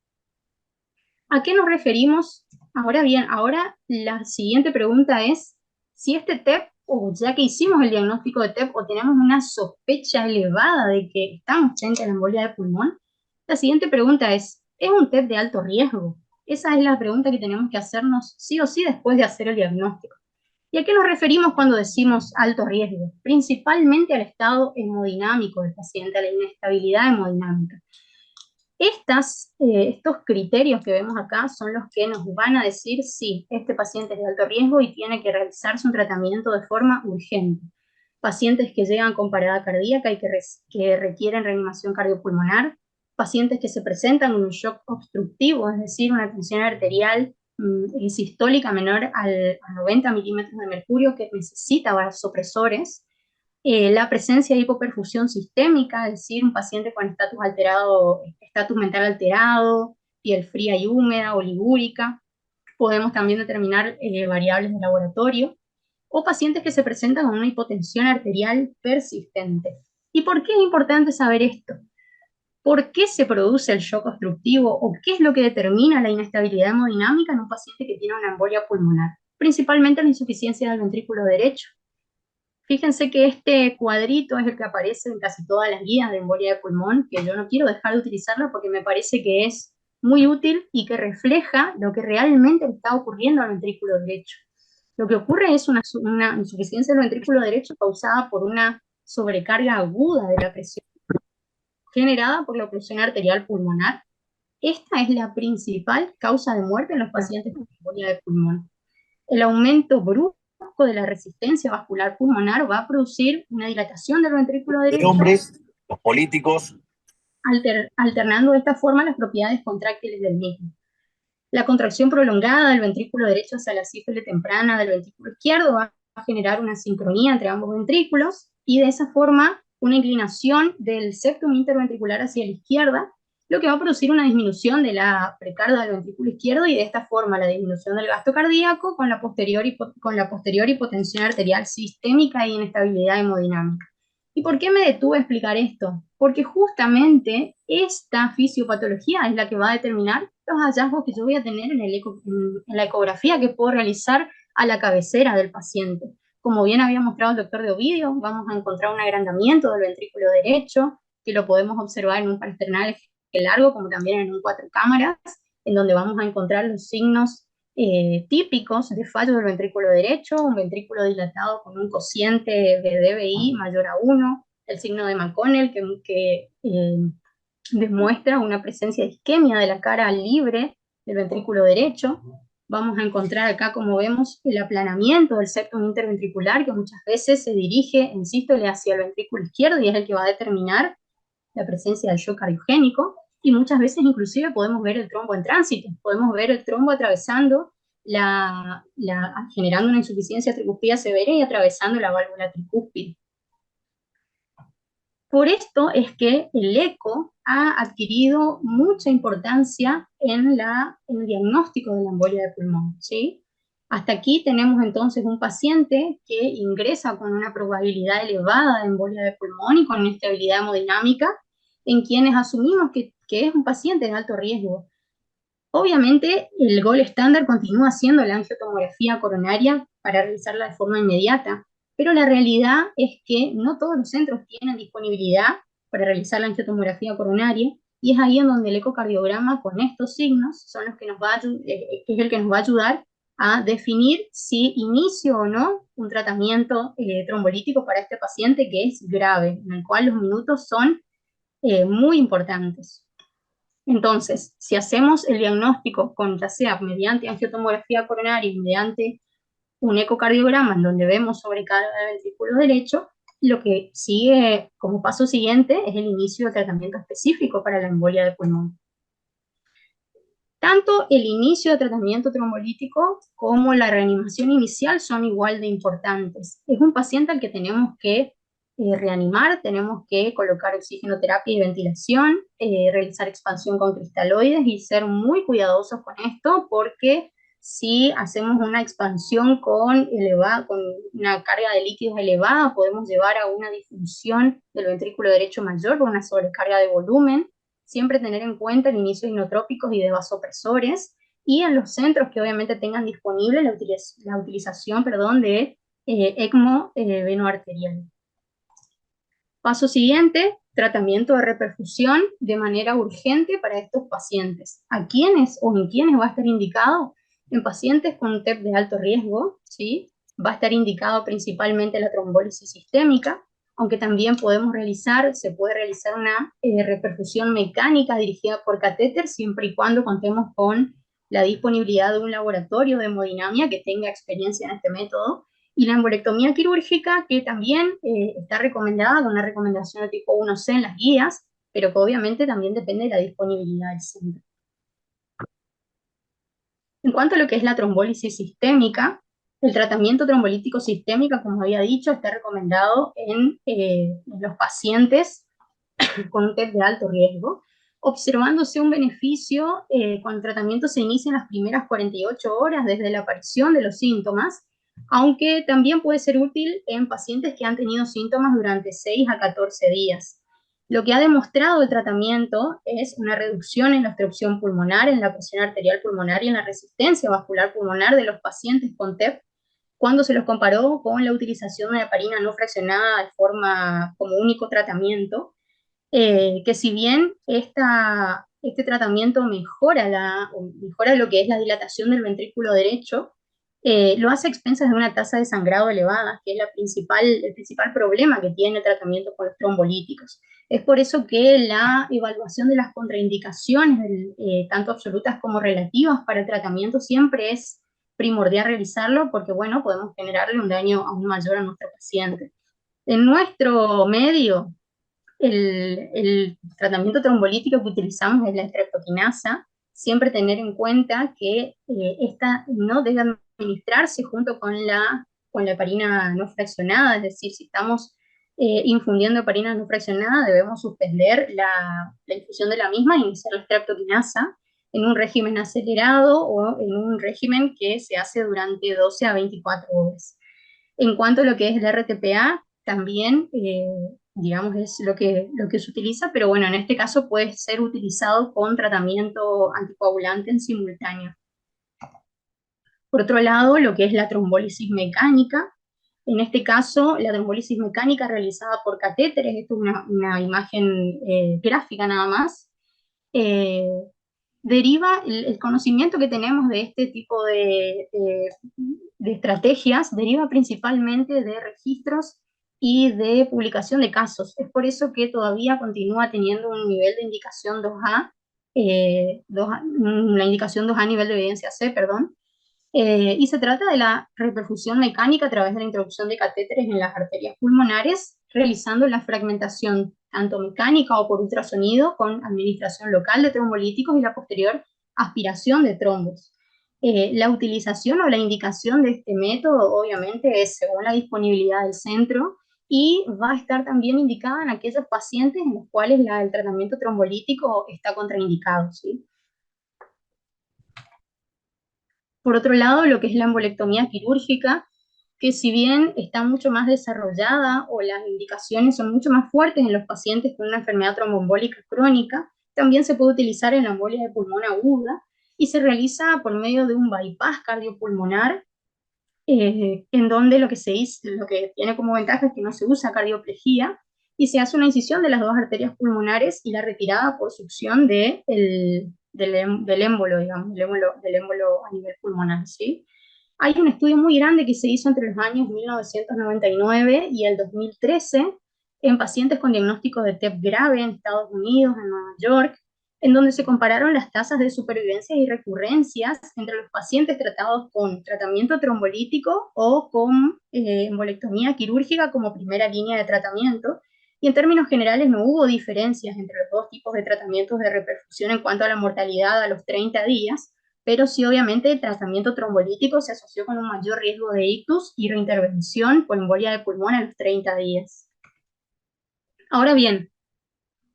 ¿A qué nos referimos? Ahora bien, ahora la siguiente pregunta es si este TEP, o ya que hicimos el diagnóstico de TEP, o tenemos una sospecha elevada de que estamos frente a la embolia de pulmón, la siguiente pregunta ¿es un TEP de alto riesgo? Esa es la pregunta que tenemos que hacernos sí o sí después de hacer el diagnóstico. ¿Y a qué nos referimos cuando decimos alto riesgo? Principalmente al estado hemodinámico del paciente, a la inestabilidad hemodinámica. Estos criterios que vemos acá son los que nos van a decir si este paciente es de alto riesgo y tiene que realizarse un tratamiento de forma urgente. Pacientes que llegan con parada cardíaca y que requieren reanimación cardiopulmonar, pacientes que se presentan con un shock obstructivo, es decir, una tensión arterial sistólica menor a 90 milímetros de mercurio que necesita vasopresores, la presencia de hipoperfusión sistémica, es decir, un paciente con estatus mental alterado, piel fría y húmeda, oligúrica. Podemos también determinar variables de laboratorio, o pacientes que se presentan con una hipotensión arterial persistente. ¿Y por qué es importante saber esto? ¿Por qué se produce el shock obstructivo o qué es lo que determina la inestabilidad hemodinámica en un paciente que tiene una embolia pulmonar? Principalmente la insuficiencia del ventrículo derecho. Fíjense que este cuadrito es el que aparece en casi todas las guías de embolia de pulmón, que yo no quiero dejar de utilizarlo porque me parece que es muy útil y que refleja lo que realmente le está ocurriendo al ventrículo derecho. Lo que ocurre es una insuficiencia del ventrículo derecho causada por una sobrecarga aguda de la presión generada por la oclusión arterial pulmonar. Esta es la principal causa de muerte en los pacientes con embolia de pulmón. El aumento brusco de la resistencia vascular pulmonar va a producir una dilatación del ventrículo derecho, hombres, los políticos, alternando de esta forma las propiedades contráctiles del mismo. La contracción prolongada del ventrículo derecho hacia la sístole temprana del ventrículo izquierdo va a generar una sincronía entre ambos ventrículos y de esa forma una inclinación del septum interventricular hacia la izquierda, lo que va a producir una disminución de la precarga del ventrículo izquierdo y de esta forma la disminución del gasto cardíaco con la posterior hipotensión arterial sistémica y inestabilidad hemodinámica. ¿Y por qué me detuve a explicar esto? Porque justamente esta fisiopatología es la que va a determinar los hallazgos que yo voy a tener en la ecografía que puedo realizar a la cabecera del paciente. Como bien había mostrado el doctor de Ovidio, vamos a encontrar un agrandamiento del ventrículo derecho, que lo podemos observar en un parasternal largo, como también en un 4 cámaras, en donde vamos a encontrar los signos típicos de fallo del ventrículo derecho, un ventrículo dilatado con un cociente de DBI mayor a 1, el signo de McConnell que demuestra una presencia de isquemia de la cara libre del ventrículo derecho. Vamos a encontrar acá, como vemos, el aplanamiento del septum interventricular, que muchas veces se dirige en sístole hacia el ventrículo izquierdo y es el que va a determinar la presencia del shock cardiogénico, y muchas veces inclusive podemos ver el trombo en tránsito, podemos ver el trombo atravesando generando una insuficiencia tricúspide severa y atravesando la válvula tricúspide. Por esto es que el eco ha adquirido mucha importancia en el diagnóstico de la embolia de pulmón, ¿sí? Hasta aquí tenemos entonces un paciente que ingresa con una probabilidad elevada de embolia de pulmón y con inestabilidad hemodinámica, en quienes asumimos que es un paciente de alto riesgo. Obviamente, el gold estándar continúa siendo la angiotomografía coronaria para realizarla de forma inmediata, pero la realidad es que no todos los centros tienen disponibilidad para realizar la angiotomografía coronaria, y es ahí en donde el ecocardiograma con estos signos son los que es el que nos va a ayudar a definir si inicio o no un tratamiento trombolítico para este paciente que es grave, en el cual los minutos son muy importantes. Entonces, si hacemos el diagnóstico ya sea mediante angiotomografía coronaria y mediante un ecocardiograma en donde vemos sobrecarga del ventrículo derecho, lo que sigue como paso siguiente es el inicio del tratamiento específico para la embolia de pulmón. Tanto el inicio de tratamiento trombolítico como la reanimación inicial son igual de importantes. Es un paciente al que tenemos que reanimar, tenemos que colocar oxigenoterapia y ventilación, realizar expansión con cristaloides y ser muy cuidadosos con esto, porque si hacemos una expansión con una carga de líquidos elevada, podemos llevar a una disfunción del ventrículo derecho mayor por una sobrecarga de volumen. Siempre tener en cuenta el inicio de inotrópicos y de vasopresores, y en los centros que obviamente tengan disponible la utilización de ECMO venoarterial. Paso siguiente, tratamiento de reperfusión de manera urgente para estos pacientes. ¿A quiénes o en quiénes va a estar indicado? En pacientes con un TEP de alto riesgo, ¿sí? Va a estar indicado principalmente la trombólisis sistémica, aunque también se puede realizar una reperfusión mecánica dirigida por catéter, siempre y cuando contemos con la disponibilidad de un laboratorio de hemodinamia que tenga experiencia en este método, y la embolectomía quirúrgica, que también está recomendada, con una recomendación de tipo 1C en las guías, pero que obviamente también depende de la disponibilidad del centro. En cuanto a lo que es la trombólisis sistémica, el tratamiento trombolítico sistémico, como había dicho, está recomendado en los pacientes con un TEP de alto riesgo, observándose un beneficio cuando el tratamiento se inicia en las primeras 48 horas desde la aparición de los síntomas, aunque también puede ser útil en pacientes que han tenido síntomas durante 6 a 14 días. Lo que ha demostrado el tratamiento es una reducción en la obstrucción pulmonar, en la presión arterial pulmonar y en la resistencia vascular pulmonar de los pacientes con TEP, cuando se los comparó con la utilización de heparina no fraccionada como único tratamiento, que si bien esta este tratamiento mejora lo que es la dilatación del ventrículo derecho, lo hace a expensas de una tasa de sangrado elevada, que es el principal problema que tiene el tratamiento con los trombolíticos. Es por eso que la evaluación de las contraindicaciones, tanto absolutas como relativas para el tratamiento, siempre es primordial realizarlo, porque bueno, podemos generarle un daño aún mayor a nuestro paciente. En nuestro medio, el tratamiento trombolítico que utilizamos es la streptokinasa. Siempre tener en cuenta que esta no debe administrarse junto con la heparina no fraccionada, es decir, si estamos infundiendo heparina no fraccionada, debemos suspender la infusión de la misma e iniciar la streptokinasa en un régimen acelerado o en un régimen que se hace durante 12 a 24 horas. En cuanto a lo que es el RTPA, también, digamos, es lo que se utiliza, pero bueno, en este caso puede ser utilizado con tratamiento anticoagulante en simultáneo. Por otro lado, lo que es la trombólisis mecánica, en este caso, la trombólisis mecánica realizada por catéteres, esto es una imagen gráfica nada más, deriva el conocimiento que tenemos de este tipo de estrategias, deriva principalmente de registros y de publicación de casos. Es por eso que todavía continúa teniendo un nivel de indicación 2A, la indicación 2A a nivel de evidencia C, perdón, y se trata de la reperfusión mecánica a través de la introducción de catéteres en las arterias pulmonares, realizando la fragmentación tanto mecánica o por ultrasonido con administración local de trombolíticos y la posterior aspiración de trombos. La utilización o la indicación de este método obviamente es según la disponibilidad del centro y va a estar también indicada en aquellos pacientes en los cuales el tratamiento trombolítico está contraindicado, ¿sí? Por otro lado, lo que es la embolectomía quirúrgica, que si bien está mucho más desarrollada o las indicaciones son mucho más fuertes en los pacientes con una enfermedad tromboembólica crónica, también se puede utilizar en la embolia de pulmón aguda y se realiza por medio de un bypass cardiopulmonar, en donde lo que tiene como ventaja es que no se usa cardioplegía y se hace una incisión de las dos arterias pulmonares y la retirada por succión del émbolo, digamos, del émbolo a nivel pulmonar, ¿sí? Hay un estudio muy grande que se hizo entre los años 1999 y el 2013 en pacientes con diagnóstico de TEP grave en Estados Unidos, en Nueva York, en donde se compararon las tasas de supervivencia y recurrencias entre los pacientes tratados con tratamiento trombolítico o con embolectomía quirúrgica como primera línea de tratamiento. Y en términos generales no hubo diferencias entre los dos tipos de tratamientos de reperfusión en cuanto a la mortalidad a los 30 días, pero sí obviamente el tratamiento trombolítico se asoció con un mayor riesgo de ictus y reintervención por embolia de pulmón a los 30 días. Ahora bien,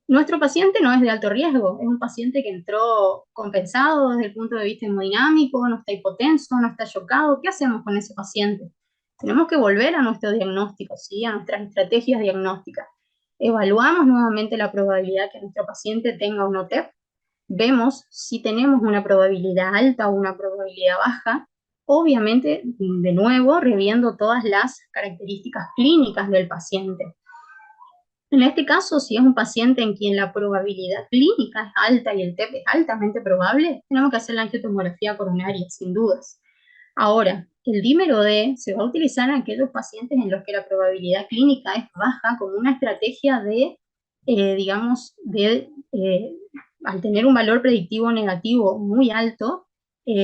nuestro paciente no es de alto riesgo, es un paciente que entró compensado desde el punto de vista hemodinámico, no está hipotenso, no está chocado. ¿Qué hacemos con ese paciente? Tenemos que volver a nuestro diagnóstico, ¿sí? A nuestras estrategias diagnósticas. Evaluamos nuevamente la probabilidad que nuestro paciente tenga un OTEP, vemos si tenemos una probabilidad alta o una probabilidad baja, obviamente, de nuevo, reviendo todas las características clínicas del paciente. En este caso, si es un paciente en quien la probabilidad clínica es alta y el TEP es altamente probable, tenemos que hacer la angiotomografía coronaria, sin dudas. Ahora, el dímero D se va a utilizar en aquellos pacientes en los que la probabilidad clínica es baja como una estrategia de, al tener un valor predictivo negativo muy alto,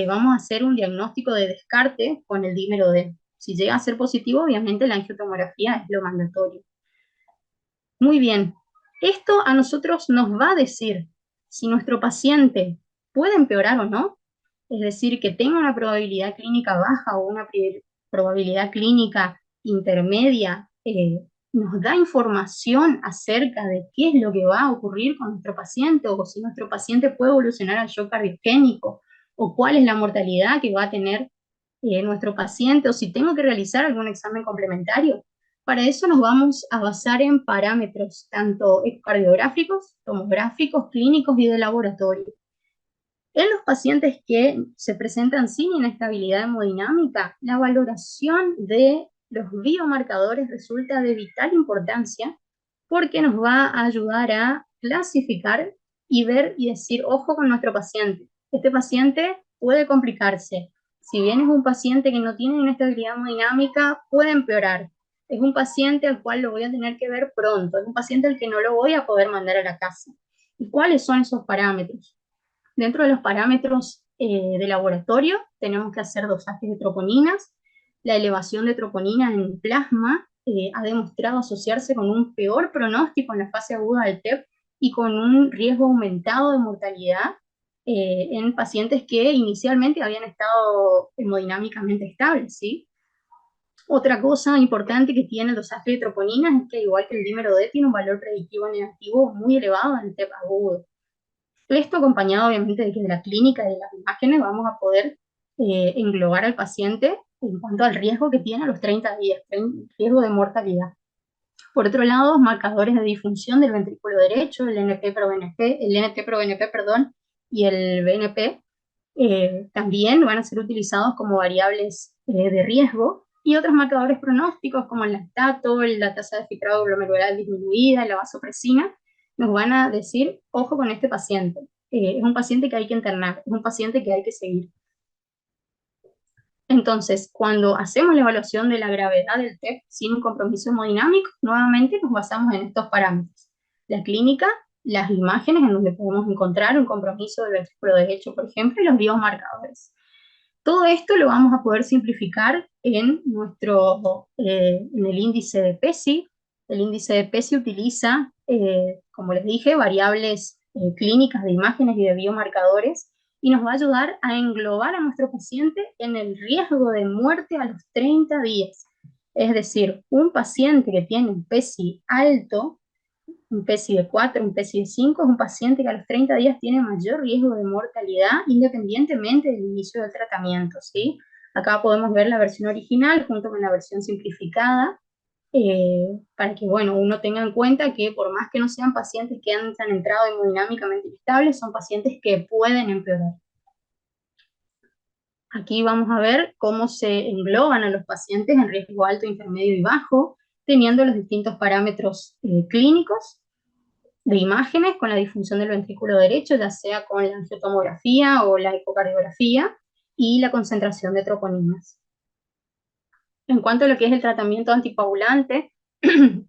vamos a hacer un diagnóstico de descarte con el dímero D. Si llega a ser positivo, obviamente la angiotomografía es lo mandatorio. Muy bien, esto a nosotros nos va a decir si nuestro paciente puede empeorar o no, es decir, que tenga una probabilidad clínica baja o una probabilidad clínica intermedia, nos da información acerca de qué es lo que va a ocurrir con nuestro paciente o si nuestro paciente puede evolucionar al shock cardiogénico o cuál es la mortalidad que va a tener nuestro paciente o si tengo que realizar algún examen complementario. Para eso nos vamos a basar en parámetros tanto ecocardiográficos, tomográficos, clínicos y de laboratorio. En los pacientes que se presentan sin inestabilidad hemodinámica, la valoración de los biomarcadores resulta de vital importancia porque nos va a ayudar a clasificar y ver y decir, ojo con nuestro paciente. Este paciente puede complicarse. Si bien es un paciente que no tiene inestabilidad hemodinámica, puede empeorar. Es un paciente al cual lo voy a tener que ver pronto. Es un paciente al que no lo voy a poder mandar a la casa. ¿Y cuáles son esos parámetros? Dentro de los parámetros de laboratorio tenemos que hacer dosajes de troponinas. La elevación de troponinas en plasma ha demostrado asociarse con un peor pronóstico en la fase aguda del TEP y con un riesgo aumentado de mortalidad en pacientes que inicialmente habían estado hemodinámicamente estables, ¿sí? Otra cosa importante que tiene el dosaje de troponinas es que, igual que el dímero D, tiene un valor predictivo negativo muy elevado en el TEP agudo. Esto acompañado obviamente de que de la clínica y de las imágenes vamos a poder englobar al paciente en cuanto al riesgo que tiene a los 30 días, riesgo de mortalidad. Por otro lado, marcadores de disfunción del ventrículo derecho, el NT-proBNP, perdón, y el BNP, también van a ser utilizados como variables de riesgo, y otros marcadores pronósticos como el lactato, la tasa de filtrado glomerular disminuida, la vasopresina, nos van a decir, ojo con este paciente, es un paciente que hay que internar, es un paciente que hay que seguir. Entonces, cuando hacemos la evaluación de la gravedad del TEP sin un compromiso hemodinámico, nuevamente nos basamos en estos parámetros. La clínica, las imágenes en donde podemos encontrar un compromiso del ventrículo derecho, por ejemplo, y los biomarcadores. Todo esto lo vamos a poder simplificar en en el índice de PESI. El índice de PESI utiliza, como les dije, variables clínicas de imágenes y de biomarcadores, y nos va a ayudar a englobar a nuestro paciente en el riesgo de muerte a los 30 días. Es decir, un paciente que tiene un PESI alto, un PESI de 4, un PESI de 5, es un paciente que a los 30 días tiene mayor riesgo de mortalidad independientemente del inicio del tratamiento, ¿sí? Acá podemos ver la versión original junto con la versión simplificada, para que, bueno, uno tenga en cuenta que por más que no sean pacientes que han entrado hemodinámicamente estables, son pacientes que pueden empeorar. Aquí vamos a ver cómo se engloban a los pacientes en riesgo alto, intermedio y bajo, teniendo los distintos parámetros clínicos de imágenes con la disfunción del ventrículo derecho, ya sea con la angiotomografía o la ecocardiografía, y la concentración de troponinas. En cuanto a lo que es el tratamiento anticoagulante,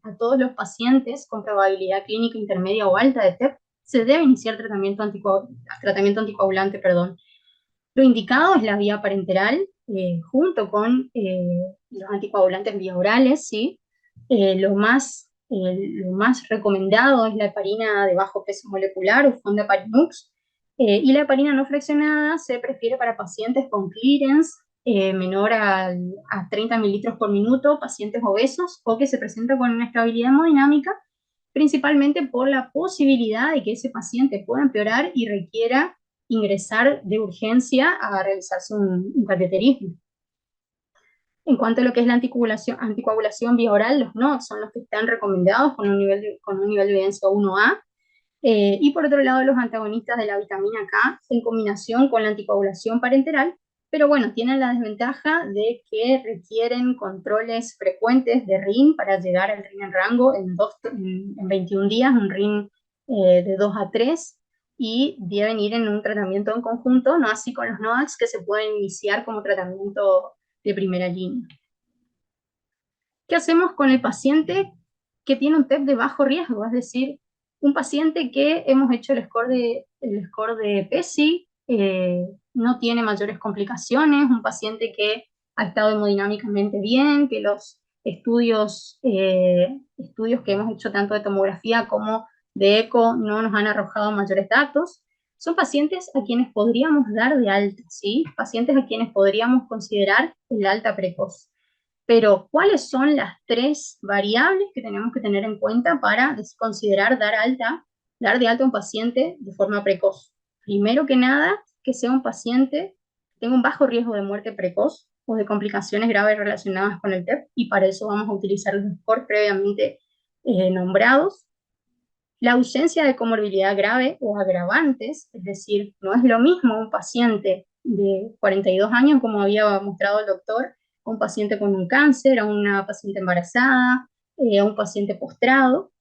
a todos los pacientes con probabilidad clínica intermedia o alta de TEP se debe iniciar tratamiento anticoagulante, perdón. Lo indicado es la vía parenteral, junto con los anticoagulantes vía orales, ¿sí? Lo más recomendado es la heparina de bajo peso molecular o Fondaparinux, y la heparina no fraccionada se prefiere para pacientes con clearance menor a 30 mililitros por minuto, pacientes obesos o que se presentan con inestabilidad hemodinámica, principalmente por la posibilidad de que ese paciente pueda empeorar y requiera ingresar de urgencia a realizarse un cateterismo. En cuanto a lo que es la anticoagulación vía oral, los NOAC son los que están recomendados con un nivel de evidencia 1A. Y por otro lado, los antagonistas de la vitamina K en combinación con la anticoagulación parenteral, pero bueno, tienen la desventaja de que requieren controles frecuentes de RIN para llegar al RIN en rango en 21 días, un RIN de 2 a 3, y deben ir en un tratamiento en conjunto, no así con los NOACs que se pueden iniciar como tratamiento de primera línea. ¿Qué hacemos con el paciente que tiene un TEP de bajo riesgo? Es decir, un paciente que hemos hecho el score de PESI, no tiene mayores complicaciones, un paciente que ha estado hemodinámicamente bien, que los estudios que hemos hecho tanto de tomografía como de eco no nos han arrojado mayores datos. Son pacientes a quienes podríamos dar de alta, ¿sí? Pacientes a quienes podríamos considerar el alta precoz. Pero, ¿cuáles son las 3 variables que tenemos que tener en cuenta para considerar dar de alta a un paciente de forma precoz? Primero que nada, que sea un paciente que tenga un bajo riesgo de muerte precoz o de complicaciones graves relacionadas con el TEP, y para eso vamos a utilizar los scores previamente nombrados. La ausencia de comorbilidad grave o agravantes, es decir, no es lo mismo un paciente de 42 años, como había mostrado el doctor, a un paciente con un cáncer, a una paciente embarazada, a un paciente postrado.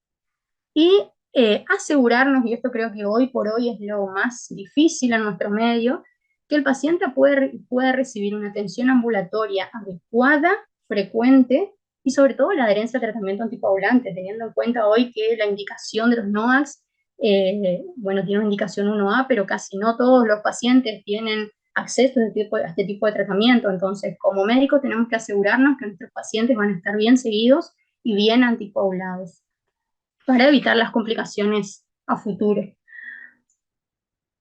Y Asegurarnos, y esto creo que hoy por hoy es lo más difícil en nuestro medio, que el paciente pueda recibir una atención ambulatoria adecuada, frecuente y sobre todo la adherencia al tratamiento anticoagulante, teniendo en cuenta hoy que la indicación de los NOACs, bueno, tiene una indicación 1A, pero casi no todos los pacientes tienen acceso a este tipo de tratamiento. Entonces, como médicos tenemos que asegurarnos que nuestros pacientes van a estar bien seguidos y bien anticoagulados para evitar las complicaciones a futuro.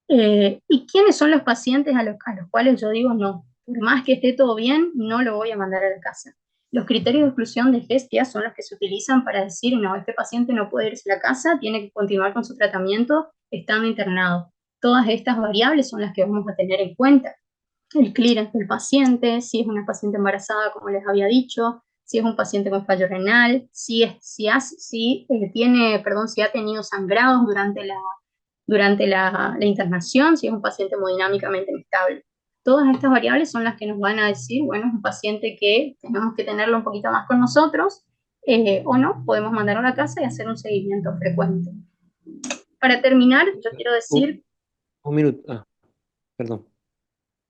¿Y quiénes son los pacientes a los cuales yo digo no? Por más que esté todo bien, no lo voy a mandar a la casa. Los criterios de exclusión de Hestia son los que se utilizan para decir, no, este paciente no puede irse a la casa, tiene que continuar con su tratamiento estando internado. Todas estas variables son las que vamos a tener en cuenta. El clearance del paciente, si es una paciente embarazada, como les había dicho, si es un paciente con fallo renal, si ha tenido sangrados durante la internación, si es un paciente hemodinámicamente inestable. Todas estas variables son las que nos van a decir, bueno, es un paciente que tenemos que tenerlo un poquito más con nosotros, o no, podemos mandarlo a la casa y hacer un seguimiento frecuente. Para terminar, yo quiero decir... Un minuto, perdón.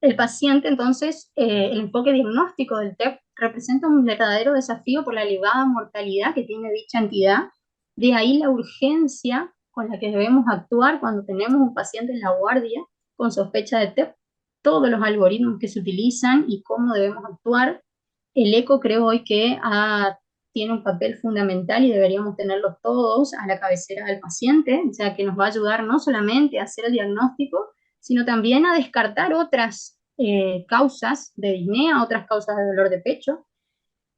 El paciente, entonces, el enfoque diagnóstico del TEP representa un verdadero desafío por la elevada mortalidad que tiene dicha entidad. De ahí la urgencia con la que debemos actuar cuando tenemos un paciente en la guardia con sospecha de TEP, todos los algoritmos que se utilizan y cómo debemos actuar. El eco creo hoy que tiene un papel fundamental y deberíamos tenerlos todos a la cabecera del paciente, o sea que nos va a ayudar no solamente a hacer el diagnóstico, sino también a descartar otras causas de disnea, otras causas de dolor de pecho,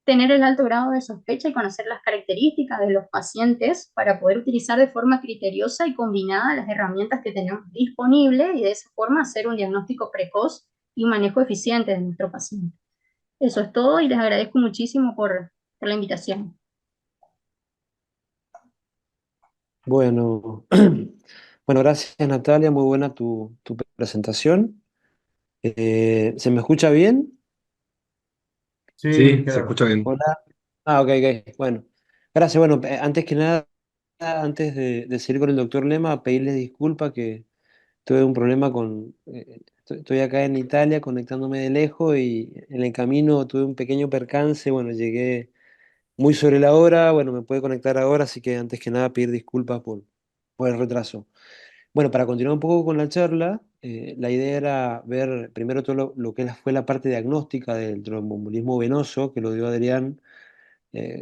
tener el alto grado de sospecha y conocer las características de los pacientes para poder utilizar de forma criteriosa y combinada las herramientas que tenemos disponibles y de esa forma hacer un diagnóstico precoz y un manejo eficiente de nuestro paciente. Eso es todo y les agradezco muchísimo por la invitación. Bueno, bueno, gracias Natalia, muy buena tu presentación. ¿Se me escucha bien? Sí, Sí, se Gerardo. escucha bien. Hola. Ok, ok, bueno. Gracias, bueno, antes que nada, antes de seguir con el doctor Lema, pedirles disculpas que tuve un problema estoy acá en Italia conectándome de lejos y en el camino tuve un pequeño percance, bueno, llegué muy sobre la hora, bueno, me puede conectar ahora, así que antes que nada pedir disculpas por el retraso. Bueno, para continuar un poco con la charla, la idea era ver primero todo lo que fue la parte diagnóstica del tromboembolismo venoso, que lo dio Adrián,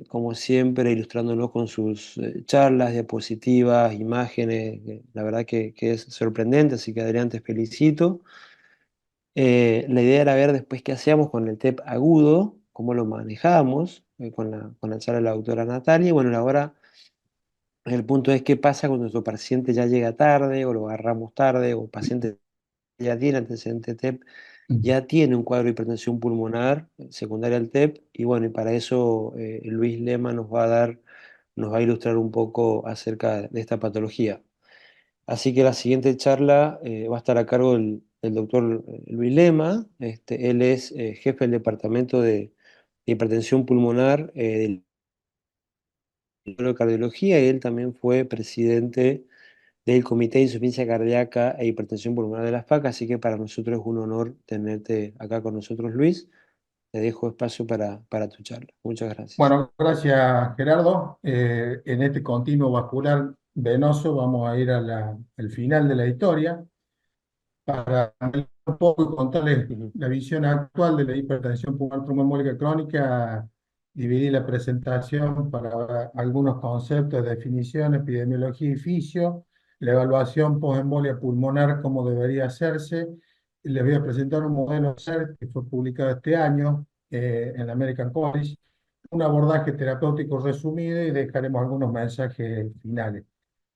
como siempre, ilustrándolo con sus charlas, diapositivas, imágenes, la verdad que es sorprendente, así que Adrián, te felicito. La idea era ver después qué hacíamos con el TEP agudo, cómo lo manejamos, con la charla de la doctora Natalia, y bueno, ahora el punto es qué pasa cuando nuestro paciente ya llega tarde, o lo agarramos tarde, o el paciente ya tiene antecedente TEP, ya tiene un cuadro de hipertensión pulmonar secundaria al TEP, y bueno, y para eso Luis Lema nos va a ilustrar un poco acerca de esta patología. Así que la siguiente charla va a estar a cargo del doctor Luis Lema. Él es jefe del departamento de hipertensión pulmonar de cardiología, y él también fue presidente del Comité de Insuficiencia Cardíaca e Hipertensión Pulmonar de la FAC, así que para nosotros es un honor tenerte acá con nosotros, Luis. Te dejo espacio para tu charla. Muchas gracias. Bueno, gracias Gerardo. En este continuo vascular venoso vamos a ir al final de la historia para hablar un poco y contarles Ujú. la visión actual de la hipertensión pulmonar tromboembólica crónica. Dividí la presentación para algunos conceptos de definición, epidemiología y fisio, la evaluación postembolia pulmonar, cómo debería hacerse. Les voy a presentar un modelo CERT que fue publicado este año en la American College, un abordaje terapéutico resumido y dejaremos algunos mensajes finales.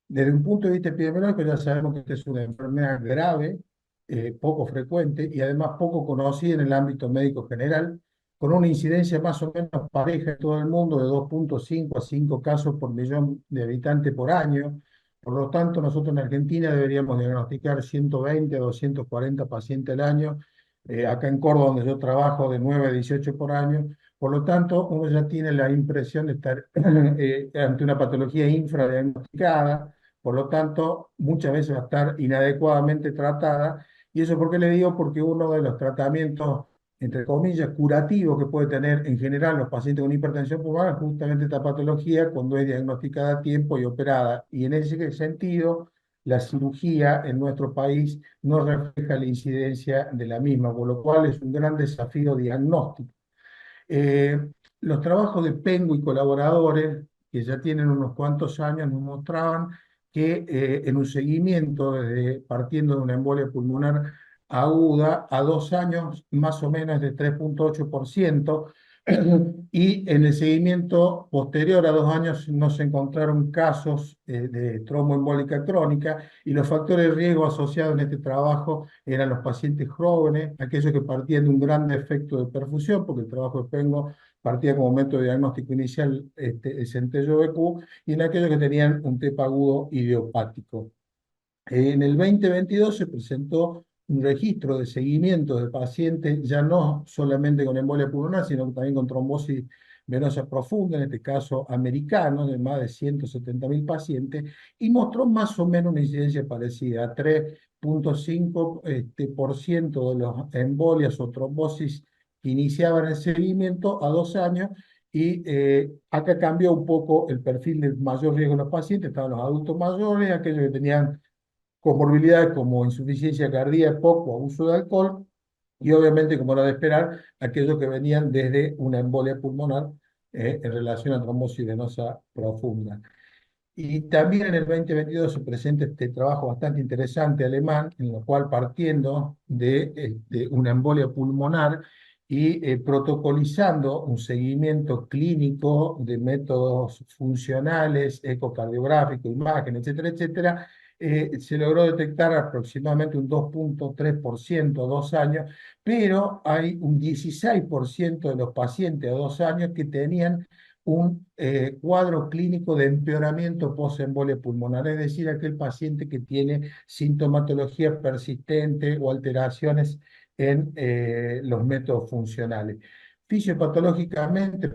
Desde un punto de vista epidemiológico ya sabemos que esta es una enfermedad grave, poco frecuente y además poco conocida en el ámbito médico general, con una incidencia más o menos pareja en todo el mundo de 2,5 a 5 casos por millón de habitantes por año. Por lo tanto, nosotros en Argentina deberíamos diagnosticar 120 a 240 pacientes al año. Acá en Córdoba, donde yo trabajo, de 9 a 18 por año. Por lo tanto, uno ya tiene la impresión de estar ante una patología infradiagnosticada, por lo tanto, muchas veces va a estar inadecuadamente tratada. ¿Y eso por qué le digo? Porque uno de los tratamientos, entre comillas, curativos que puede tener en general los pacientes con hipertensión pulmonar es justamente esta patología cuando es diagnosticada a tiempo y operada. Y en ese sentido, la cirugía en nuestro país no refleja la incidencia de la misma, por lo cual es un gran desafío diagnóstico. Eh, los trabajos de Pengo y colaboradores, que ya tienen unos cuantos años, nos mostraban que en un seguimiento, partiendo de una embolia pulmonar aguda, a 2 años más o menos de 3,8%, y en el seguimiento posterior a 2 años no se encontraron casos de tromboembólica crónica, y los factores de riesgo asociados en este trabajo eran los pacientes jóvenes, aquellos que partían de un gran defecto de perfusión, porque el trabajo de Pengo partía como método de diagnóstico inicial el centello BQ, y en aquellos que tenían un TEP agudo idiopático. En el 2022 se presentó un registro de seguimiento de pacientes, ya no solamente con embolia pulmonar, sino también con trombosis venosa profunda, en este caso americano, de más de 170.000 pacientes, y mostró más o menos una incidencia parecida, a 3,5% por ciento de los embolias o trombosis que iniciaban el seguimiento a 2 años. Y acá cambió un poco el perfil de mayor riesgo en los pacientes. Estaban los adultos mayores, aquellos que tenían comorbilidades como insuficiencia cardíaca, poco abuso de alcohol, y obviamente, como era de esperar, aquellos que venían desde una embolia pulmonar en relación a trombosis venosa profunda. Y también en el 2022 se presenta este trabajo bastante interesante alemán, en el cual, partiendo de una embolia pulmonar y protocolizando un seguimiento clínico de métodos funcionales, ecocardiográfico, imagen, etcétera, etcétera, se logró detectar aproximadamente un 2,3% a 2 años, pero hay un 16% de los pacientes a 2 años que tenían un cuadro clínico de empeoramiento post-embolia pulmonar, es decir, aquel paciente que tiene sintomatología persistente o alteraciones en los métodos funcionales. Fisiopatológicamente,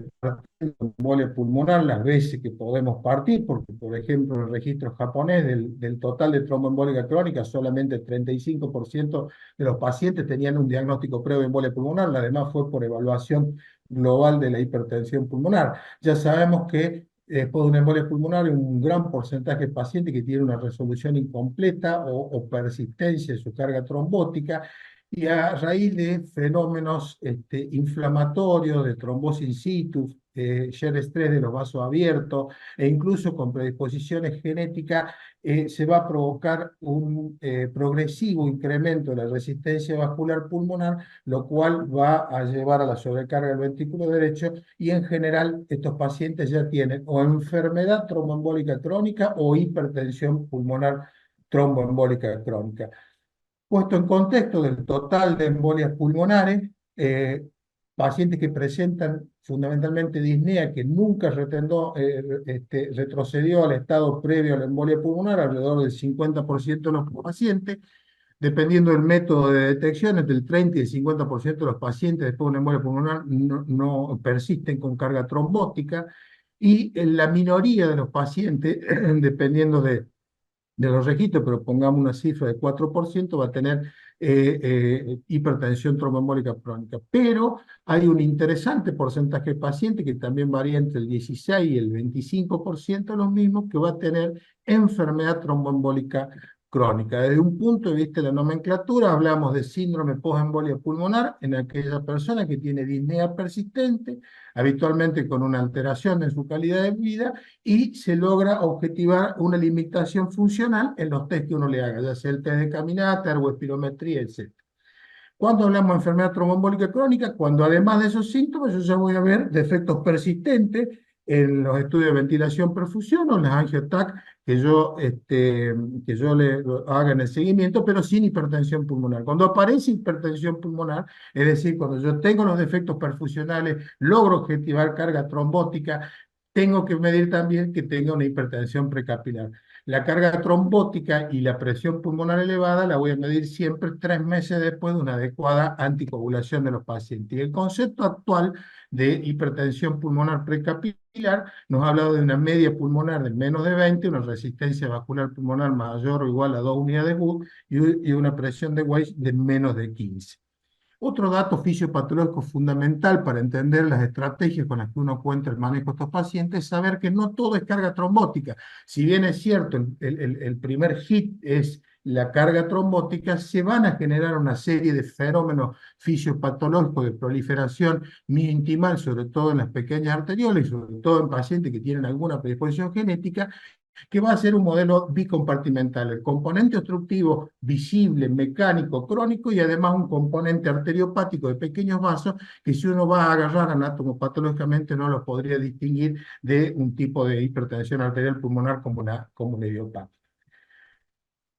embolia pulmonar, las veces que podemos partir, porque por ejemplo en el registro japonés del total de tromboembólica crónica, solamente el 35% de los pacientes tenían un diagnóstico previo de embolia pulmonar, la demás fue por evaluación global de la hipertensión pulmonar. Ya sabemos que después de una embolia pulmonar hay un gran porcentaje de pacientes que tienen una resolución incompleta o persistencia de su carga trombótica, y a raíz de fenómenos inflamatorios, de trombosis in situ, shear estrés de los vasos abiertos, e incluso con predisposiciones genéticas, se va a provocar un progresivo incremento de la resistencia vascular pulmonar, lo cual va a llevar a la sobrecarga del ventrículo derecho, y en general estos pacientes ya tienen o enfermedad tromboembólica crónica o hipertensión pulmonar tromboembólica crónica. Puesto en contexto del total de embolias pulmonares, pacientes que presentan fundamentalmente disnea, que nunca retrocedió al estado previo a la embolia pulmonar, alrededor del 50% de los pacientes, dependiendo del método de detección, entre el 30 y el 50% de los pacientes después de una embolia pulmonar no persisten con carga trombótica, y en la minoría de los pacientes, dependiendo de los registros, pero pongamos una cifra de 4%, va a tener hipertensión tromboembólica crónica. Pero hay un interesante porcentaje de pacientes, que también varía entre el 16 y el 25% de los mismos, que va a tener enfermedad tromboembólica crónica. Desde un punto de vista de la nomenclatura, hablamos de síndrome postembolia pulmonar en aquella persona que tiene disnea persistente, habitualmente con una alteración en su calidad de vida, y se logra objetivar una limitación funcional en los test que uno le haga, ya sea el test de caminata, ergoespirometría, etc. Cuando hablamos de enfermedad tromboembólica crónica, cuando además de esos síntomas yo ya voy a ver defectos persistentes en los estudios de ventilación-perfusión o en las angiotac que yo le haga en el seguimiento, pero sin hipertensión pulmonar. Cuando aparece hipertensión pulmonar, es decir, cuando yo tengo los defectos perfusionales, logro objetivar carga trombótica, tengo que medir también que tenga una hipertensión precapilar. La carga trombótica y la presión pulmonar elevada la voy a medir siempre 3 meses después de una adecuada anticoagulación de los pacientes. Y el concepto actual de hipertensión pulmonar precapilar nos ha hablado de una media pulmonar de menos de 20, una resistencia vascular pulmonar mayor o igual a 2 unidades de Wood y una presión de Weiss de menos de 15. Otro dato fisiopatológico fundamental para entender las estrategias con las que uno cuenta el manejo de estos pacientes es saber que no todo es carga trombótica. Si bien es cierto, el primer hit es la carga trombótica, se van a generar una serie de fenómenos fisiopatológicos de proliferación mesenquimal, sobre todo en las pequeñas arteriolas y sobre todo en pacientes que tienen alguna predisposición genética, que va a ser un modelo bicompartimental, el componente obstructivo visible, mecánico, crónico, y además un componente arteriopático de pequeños vasos, que si uno va a agarrar anatomopatológicamente no lo podría distinguir de un tipo de hipertensión arterial pulmonar como la idiopática.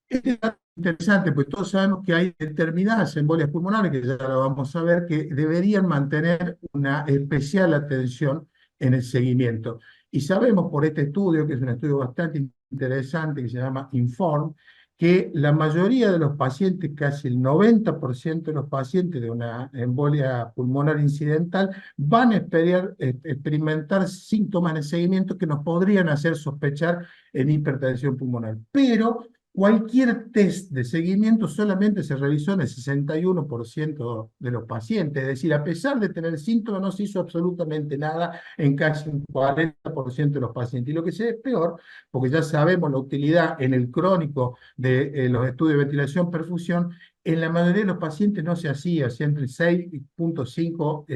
Este dato es interesante, pues todos sabemos que hay determinadas embolias pulmonares, que ya lo vamos a ver, que deberían mantener una especial atención en el seguimiento. Y sabemos por este estudio, que es un estudio bastante interesante, que se llama INFORM, que la mayoría de los pacientes, casi el 90% de los pacientes de una embolia pulmonar incidental, van a experimentar síntomas en el seguimiento que nos podrían hacer sospechar en hipertensión pulmonar. Pero cualquier test de seguimiento solamente se realizó en el 61% de los pacientes, es decir, a pesar de tener síntomas, no se hizo absolutamente nada en casi un 40% de los pacientes. Y lo que se ve peor, porque ya sabemos la utilidad en el crónico de los estudios de ventilación-perfusión, en la mayoría de los pacientes no se hacía entre 6.5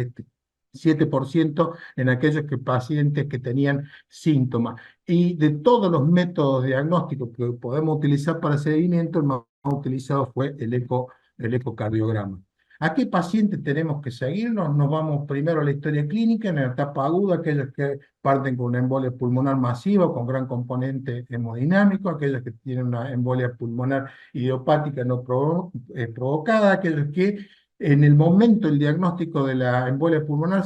7% en aquellos pacientes que tenían síntomas. Y de todos los métodos diagnósticos que podemos utilizar para seguimiento, el más utilizado fue el ecocardiograma. ¿A qué pacientes tenemos que seguirnos? Nos vamos primero a la historia clínica, en la etapa aguda, aquellos que parten con una embolia pulmonar masiva con gran componente hemodinámico, aquellos que tienen una embolia pulmonar idiopática no provocada, aquellos que en el momento del diagnóstico de la embolia pulmonar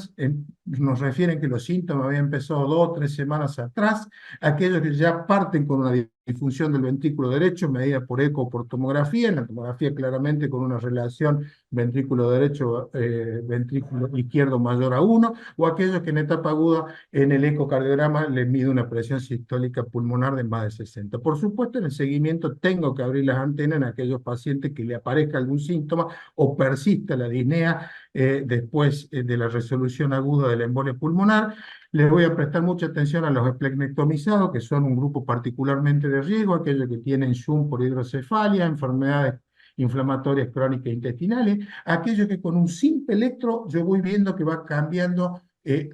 nos refieren que los síntomas habían empezado 2 o 3 semanas atrás, aquellos que ya parten con una disfunción del ventrículo derecho medida por eco o por tomografía, en la tomografía claramente con una relación ventrículo derecho, ventrículo izquierdo mayor a 1, o aquellos que en etapa aguda en el ecocardiograma les mide una presión sistólica pulmonar de más de 60. Por supuesto, en el seguimiento tengo que abrir las antenas en aquellos pacientes que le aparezca algún síntoma o persista la disnea después de la resolución aguda de la embolia pulmonar. Les voy a prestar mucha atención a los esplenectomizados, que son un grupo particularmente de riesgo, aquellos que tienen SHUNT por hidrocefalia, enfermedades inflamatorias crónicas intestinales, aquellos que con un simple electro yo voy viendo que va cambiando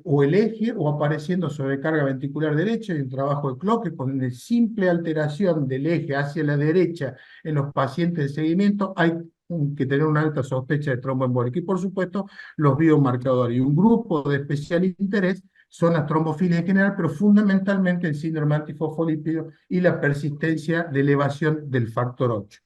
o el eje o apareciendo sobrecarga ventricular derecha, y un trabajo de Cloque con una simple alteración del eje hacia la derecha en los pacientes de seguimiento, hay que tener una alta sospecha de tromboembólica. Y por supuesto los biomarcadores. Y un grupo de especial interés son las trombofilias en general, pero fundamentalmente el síndrome antifosfolípido y la persistencia de elevación del factor 8.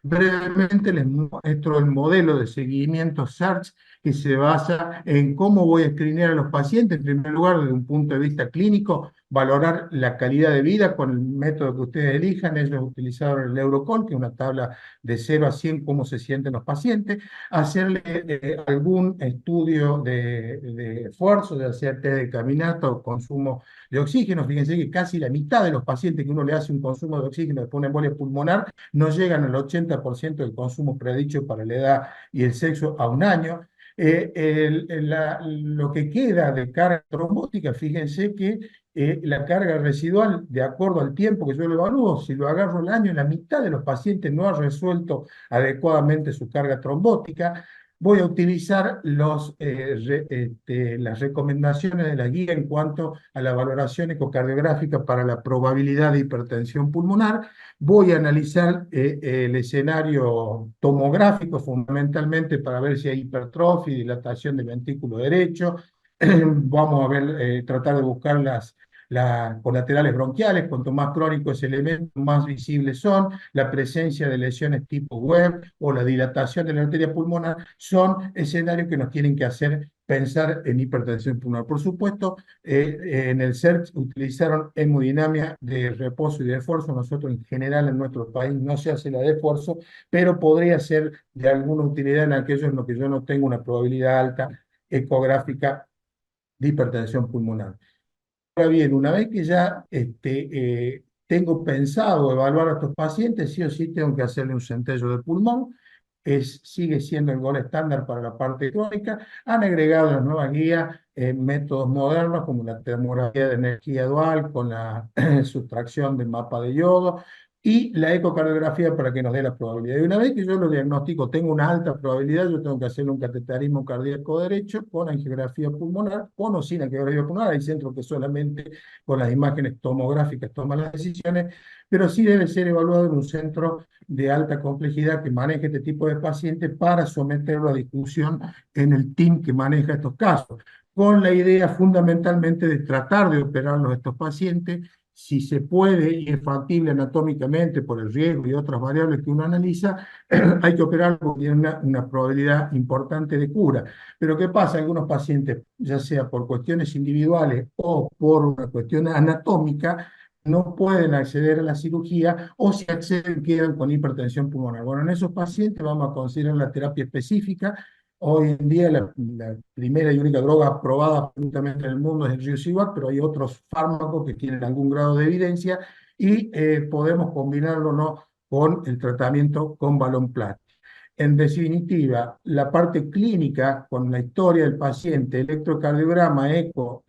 Brevemente les muestro el modelo de seguimiento SEARCH, que se basa en cómo voy a screenear a los pacientes. En primer lugar, desde un punto de vista clínico, valorar la calidad de vida con el método que ustedes elijan. Ellos utilizaron el Eurocall, que es una tabla de 0 a 100, cómo se sienten los pacientes, hacerle algún estudio de esfuerzo, de hacer test de caminata o consumo de oxígeno. Fíjense que casi la mitad de los pacientes que uno le hace un consumo de oxígeno después de una embolia pulmonar no llegan al 80% del consumo predicho para la edad y el sexo a un año. Lo que queda de carga trombótica, fíjense que la carga residual, de acuerdo al tiempo que yo lo evalúo, si lo agarro al año, la mitad de los pacientes no ha resuelto adecuadamente su carga trombótica. Voy a utilizar las recomendaciones de la guía en cuanto a la valoración ecocardiográfica para la probabilidad de hipertensión pulmonar. Voy a analizar el escenario tomográfico fundamentalmente para ver si hay hipertrofia y dilatación del ventrículo derecho. Vamos a ver, tratar de buscar las colaterales bronquiales. Cuanto más crónico es el elemento, más visibles son. La presencia de lesiones tipo Webb o la dilatación de la arteria pulmonar son escenarios que nos tienen que hacer pensar en hipertensión pulmonar. Por supuesto, en el CERC utilizaron hemodinamia de reposo y de esfuerzo. Nosotros en general en nuestro país no se hace la de esfuerzo, pero podría ser de alguna utilidad en aquellos en los que yo no tengo una probabilidad alta ecográfica de hipertensión pulmonar. Ahora bien, una vez que ya tengo pensado evaluar a estos pacientes, sí o sí tengo que hacerle un centello de pulmón. Sigue siendo el gol estándar para la parte crónica. Han agregado las nuevas guías métodos modernos como la termografía de energía dual con la sustracción del mapa de yodo y la ecocardiografía para que nos dé la probabilidad. Y una vez que yo lo diagnostico, tengo una alta probabilidad, yo tengo que hacer un cateterismo cardíaco derecho con angiografía pulmonar, con o sin angiografía pulmonar. Hay centros que solamente con las imágenes tomográficas toman las decisiones, pero sí debe ser evaluado en un centro de alta complejidad que maneje este tipo de pacientes para someterlo a discusión en el team que maneja estos casos, con la idea fundamentalmente de tratar de operarlos a estos pacientes si se puede y es factible anatómicamente por el riesgo y otras variables que uno analiza, hay que operarlo porque tiene una probabilidad importante de cura. Pero ¿qué pasa? Algunos pacientes, ya sea por cuestiones individuales o por una cuestión anatómica, no pueden acceder a la cirugía o si acceden quedan con hipertensión pulmonar. Bueno, en esos pacientes vamos a considerar la terapia específica. Hoy en día la primera y única droga aprobada absolutamente en el mundo es el Riociguat, pero hay otros fármacos que tienen algún grado de evidencia y podemos combinarlo, ¿no?, con el tratamiento con balón plástico. En definitiva, la parte clínica con la historia del paciente, electrocardiograma, eco,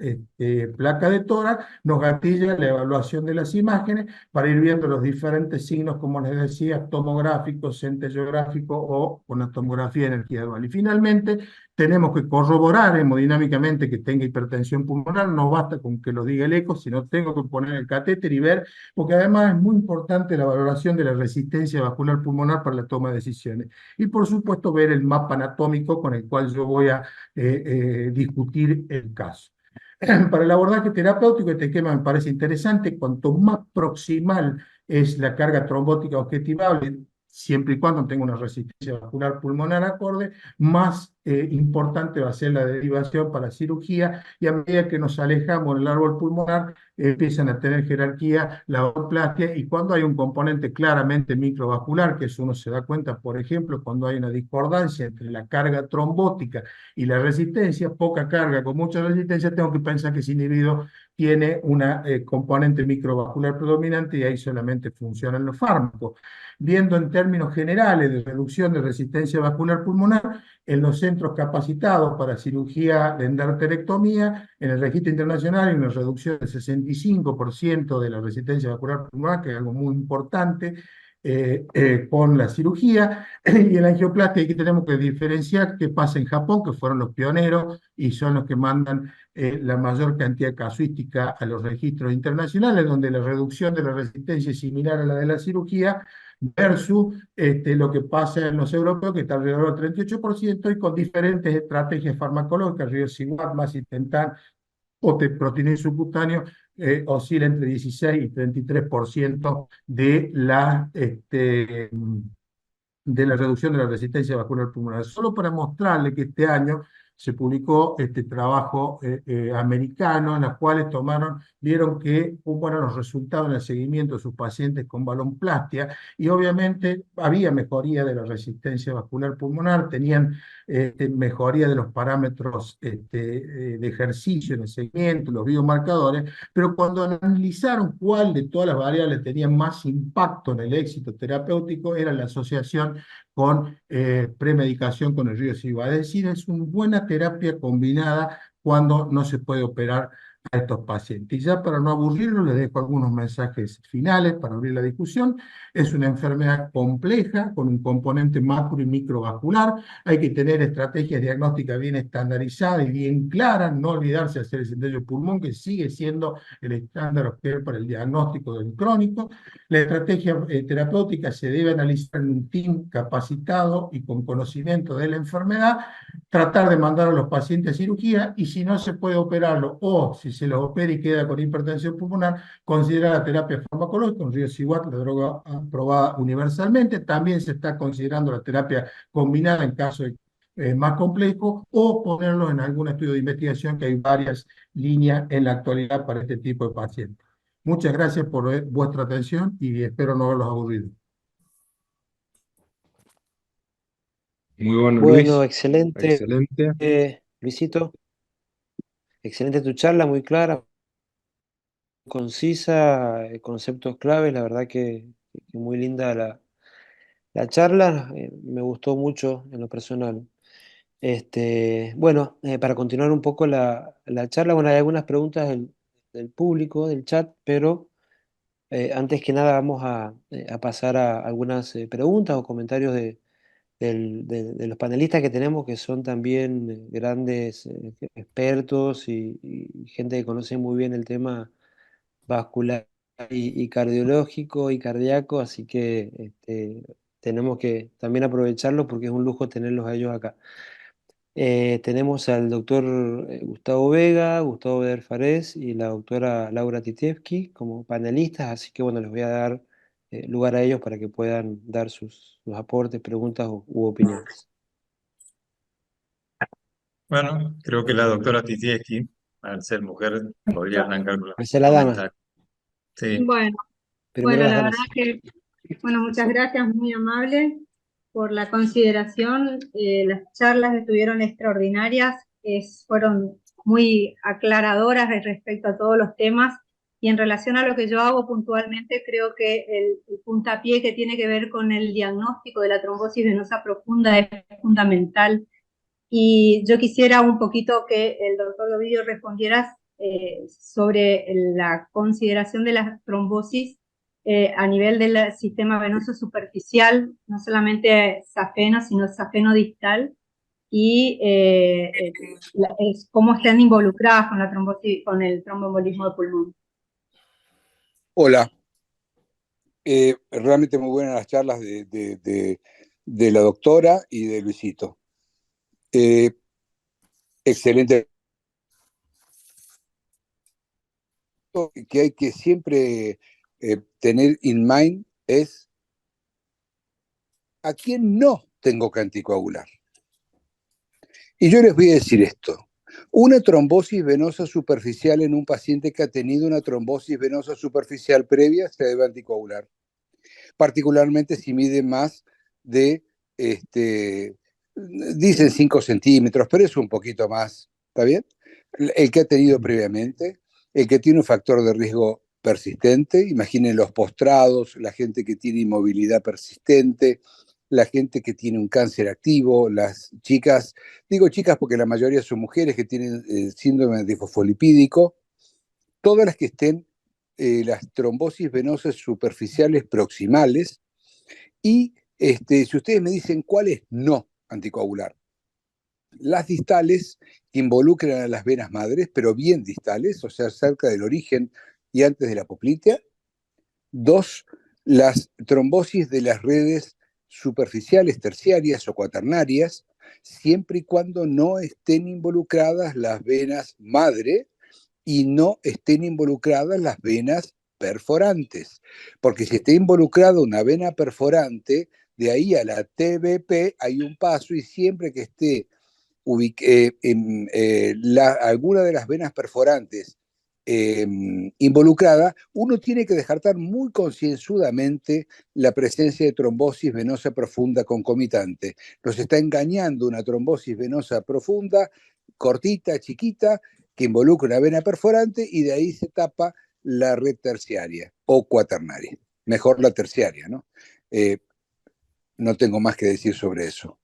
placa de tórax, nos gatilla la evaluación de las imágenes para ir viendo los diferentes signos, como les decía, tomográfico, centellográfico o con la tomografía de energía dual. Y finalmente, tenemos que corroborar hemodinámicamente que tenga hipertensión pulmonar, no basta con que lo diga el eco, sino tengo que poner el catéter y ver, porque además es muy importante la valoración de la resistencia vascular pulmonar para la toma de decisiones. Y por supuesto ver el mapa anatómico con el cual yo voy a discutir el caso. Para el abordaje terapéutico, este esquema me parece interesante. Cuanto más proximal es la carga trombótica objetivable, siempre y cuando tenga una resistencia vascular pulmonar acorde, más importante va a ser la derivación para cirugía, y a medida que nos alejamos del árbol pulmonar, empiezan a tener jerarquía la valoplastia, y cuando hay un componente claramente microvascular, que eso uno se da cuenta, por ejemplo, cuando hay una discordancia entre la carga trombótica y la resistencia, poca carga con mucha resistencia, tengo que pensar que ese individuo tiene una componente microvascular predominante y ahí solamente funcionan los fármacos. Viendo en términos generales de reducción de resistencia vascular pulmonar, en los centros capacitados para cirugía de endarterectomía, en el registro internacional hay una reducción del 65% de la resistencia vascular pulmonar, que es algo muy importante, con la cirugía. Y en la angioplastia aquí tenemos que diferenciar qué pasa en Japón, que fueron los pioneros y son los que mandan la mayor cantidad casuística a los registros internacionales, donde la reducción de la resistencia es similar a la de la cirugía, versus lo que pasa en los europeos, que está alrededor del 38%, y con diferentes estrategias farmacológicas, Riociguat, macitentan o teprotinil subcutáneo, oscila entre 16 y 33% de la reducción de la resistencia vascular pulmonar. Solo para mostrarle que este año se publicó este trabajo americano, en los cuales vieron cómo eran los resultados en el seguimiento de sus pacientes con balonplastia, y obviamente había mejoría de la resistencia vascular pulmonar, tenían mejoría de los parámetros de ejercicio en el seguimiento, los biomarcadores, pero cuando analizaron cuál de todas las variables tenía más impacto en el éxito terapéutico, era la asociación con premedicación con el Riociguat. Es decir, es una buena terapia combinada cuando no se puede operar a estos pacientes. Y ya para no aburrirlos, les dejo algunos mensajes finales para abrir la discusión. Es una enfermedad compleja, con un componente macro y microvascular. Hay que tener estrategias diagnósticas bien estandarizadas y bien claras, no olvidarse de hacer el centello pulmón, que sigue siendo el estándar of care para el diagnóstico del crónico. La estrategia terapéutica se debe analizar en un team capacitado y con conocimiento de la enfermedad, tratar de mandar a los pacientes a cirugía, y si no se puede operarlo o si se lo opera y queda con hipertensión pulmonar, considerar la terapia farmacológica, con Riociguat, la droga aprobada universalmente. También se está considerando la terapia combinada en caso de más complejos o ponerlos en algún estudio de investigación, que hay varias líneas en la actualidad para este tipo de pacientes. Muchas gracias por vuestra atención y espero no haberlos aburrido. Muy bueno, Bueno, Luis. excelente, Excelente. Luisito. Excelente tu charla, muy clara, concisa, conceptos claves. La verdad que muy linda la charla. Me gustó mucho en lo personal. Bueno, para continuar un poco la charla, bueno, hay algunas preguntas del público, del chat, pero antes que nada vamos a pasar a algunas preguntas o comentarios de los panelistas que tenemos, que son también grandes expertos y gente que conoce muy bien el tema vascular y cardiológico y cardíaco, así que tenemos que también aprovecharlos porque es un lujo tenerlos a ellos acá. Tenemos al doctor Gustavo Vega, Gustavo Beder Farés y la doctora Laura Titevsky como panelistas, así que bueno, les voy a dar lugar a ellos para que puedan dar sus aportes, preguntas u opiniones. Bueno, creo que la doctora Titieschi, al ser mujer, podría arrancar con los Hacia la dama, comentarios. Sí, Bueno, primero bueno, las la verdad damas. que, bueno, muchas gracias, muy amable por la consideración. Las charlas estuvieron extraordinarias, fueron muy aclaradoras respecto a todos los temas y en relación a lo que yo hago puntualmente, creo que el puntapié que tiene que ver con el diagnóstico de la trombosis venosa profunda es fundamental. Y yo quisiera un poquito que el doctor Ovidio respondiera sobre la consideración de la trombosis a nivel del sistema venoso superficial, no solamente safeno, sino safeno distal, y cómo están involucradas con la trombosis, con el tromboembolismo de pulmón. Hola, realmente muy buenas las charlas de la doctora y de Luisito. Excelente. Que hay que siempre tener in mind es a quién no tengo que anticoagular. Y yo les voy a decir esto. Una trombosis venosa superficial en un paciente que ha tenido una trombosis venosa superficial previa se debe anticoagular. Particularmente si mide más de, dicen 5 centímetros, pero es un poquito más, ¿está bien? El que ha tenido previamente, el que tiene un factor de riesgo persistente, imaginen los postrados, la gente que tiene inmovilidad persistente, la gente que tiene un cáncer activo, las chicas, digo chicas porque la mayoría son mujeres que tienen síndrome de fosfolipídico, todas las que estén las trombosis venosas superficiales proximales y si ustedes me dicen cuáles no anticoagular, las distales que involucran a las venas madres, pero bien distales, o sea, cerca del origen y antes de la poplitea. Dos, las trombosis de las redes superficiales terciarias o cuaternarias, siempre y cuando no estén involucradas las venas madre y no estén involucradas las venas perforantes. Porque si está involucrada una vena perforante, de ahí a la TBP hay un paso y siempre que esté alguna de las venas perforantes involucrada, uno tiene que descartar muy concienzudamente la presencia de trombosis venosa profunda concomitante. Nos está engañando una trombosis venosa profunda, cortita, chiquita, que involucra una vena perforante y de ahí se tapa la red terciaria o cuaternaria. Mejor la terciaria, ¿no? No tengo más que decir sobre eso.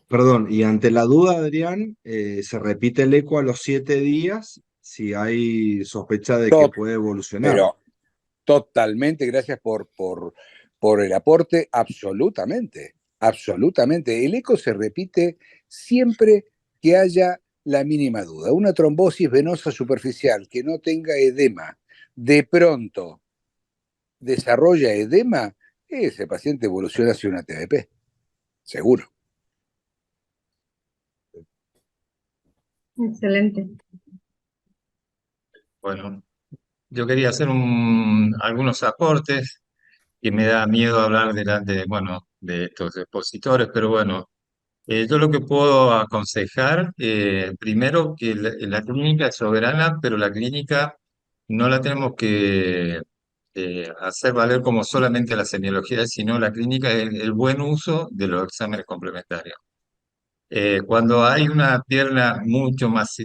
Perdón, y ante la duda, Adrián, se repite el eco a los 7 días si hay sospecha de que puede evolucionar. Pero totalmente, gracias por el aporte, absolutamente, absolutamente. El eco se repite siempre que haya la mínima duda. Una trombosis venosa superficial que no tenga edema, de pronto desarrolla edema, ese paciente evoluciona hacia una TBP, seguro. Excelente. bueno, yo quería hacer algunos aportes que me da miedo hablar delante, bueno, de estos expositores, pero bueno, Yo lo que puedo aconsejar, primero que la clínica es soberana, pero la clínica no la tenemos que hacer valer como solamente la semiología, sino la clínica es el buen uso de los exámenes complementarios. Cuando hay una pierna mucho más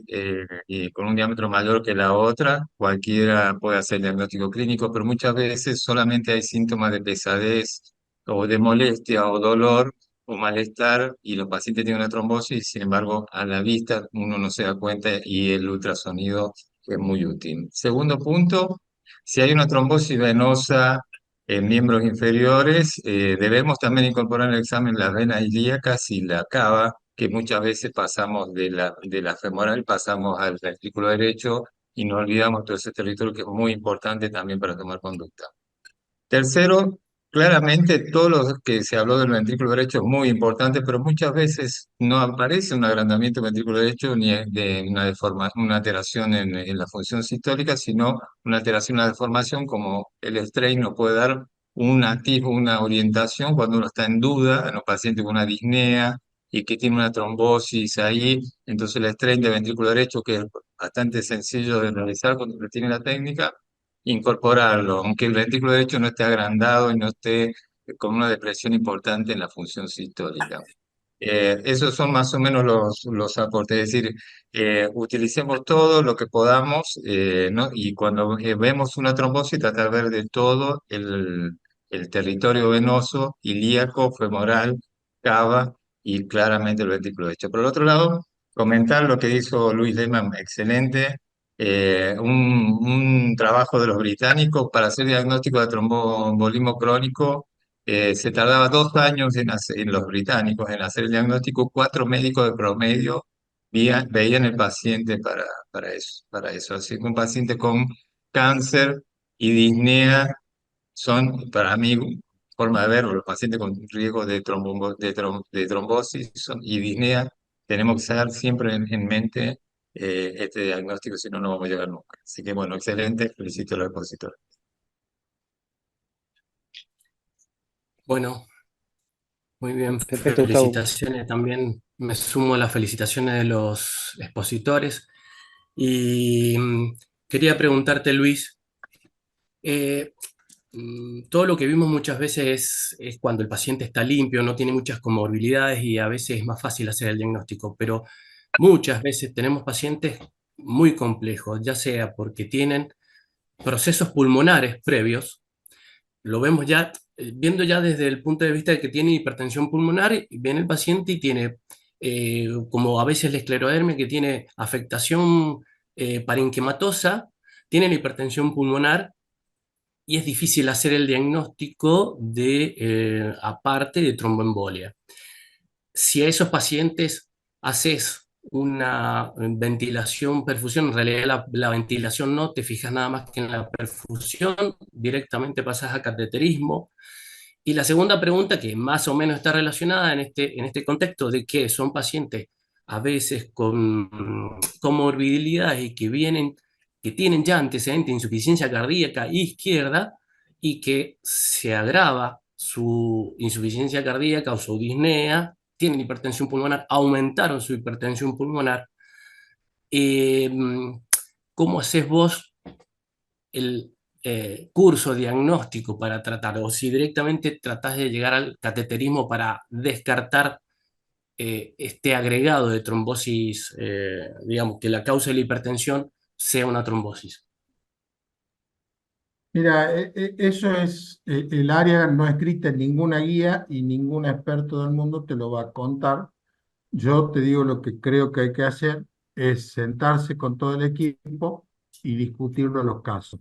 y con un diámetro mayor que la otra, cualquiera puede hacer diagnóstico clínico, pero muchas veces solamente hay síntomas de pesadez o de molestia o dolor o malestar y los pacientes tienen una trombosis, sin embargo, a la vista uno no se da cuenta y el ultrasonido es muy útil. Segundo punto, si hay una trombosis venosa en miembros inferiores, debemos también incorporar en el examen las venas ilíacas y la cava, que muchas veces pasamos de la femoral, pasamos al ventrículo derecho y no olvidamos todo ese territorio que es muy importante también para tomar conducta. Tercero, claramente todo lo que se habló del ventrículo derecho es muy importante, pero muchas veces no aparece un agrandamiento del ventrículo derecho ni de una alteración en la función sistólica, sino una alteración, una deformación, como el strain nos puede dar un atisbo, una orientación cuando uno está en duda, en los pacientes con una disnea y que tiene una trombosis ahí, entonces el strain de ventrículo derecho, que es bastante sencillo de realizar cuando se tiene la técnica, incorporarlo, aunque el ventrículo derecho no esté agrandado y no esté con una depresión importante en la función sistólica. Esos son más o menos los aportes, es decir, utilicemos todo lo que podamos, ¿no? Y cuando vemos una trombosis, tratar de ver de todo el territorio venoso, ilíaco, femoral, cava y claramente el ventrículo derecho. Por el otro lado, comentar lo que dijo Luis Lehmann, excelente, un trabajo de los británicos para hacer diagnóstico de tromboembolismo crónico. Se tardaba 2 años en los británicos en hacer el diagnóstico, 4 médicos de promedio veían el paciente para eso. Así que un paciente con cáncer y disnea son, para mí, forma de verlo, los pacientes con riesgo de trombosis y disnea, tenemos que tener siempre en mente este diagnóstico, si no, no vamos a llegar nunca. Así que bueno, excelente, felicito a los expositores. Bueno, muy bien, Perfecto, Gustavo. felicitaciones también. Me sumo a las felicitaciones de los expositores. Y quería preguntarte, Luis, eh, todo lo que vimos muchas veces es cuando el paciente está limpio, no tiene muchas comorbilidades y a veces es más fácil hacer el diagnóstico, pero muchas veces tenemos pacientes muy complejos, ya sea porque tienen procesos pulmonares previos, lo vemos ya, viendo ya desde el punto de vista de que tiene hipertensión pulmonar, y viene el paciente y tiene, como a veces la esclerodermia, que tiene afectación parenquimatosa, tiene la hipertensión pulmonar y es difícil hacer el diagnóstico de, aparte de tromboembolia. Si a esos pacientes haces una ventilación, perfusión, en realidad la ventilación no, te fijas nada más que en la perfusión, directamente pasas a cateterismo. Y la segunda pregunta, que más o menos está relacionada en este contexto, de que son pacientes a veces con comorbilidades y que vienen, que tienen ya antecedentes de insuficiencia cardíaca izquierda y que se agrava su insuficiencia cardíaca o su disnea, tienen hipertensión pulmonar, aumentaron su hipertensión pulmonar. Eh, ¿Cómo haces vos el curso diagnóstico para tratar? O si directamente tratás de llegar al cateterismo para descartar este agregado de trombosis, digamos, que la causa de la hipertensión sea una trombosis. Mira, eso es el área no escrita en ninguna guía y ningún experto del mundo te lo va a contar. Yo te digo lo que creo que hay que hacer es sentarse con todo el equipo y discutirlo los casos.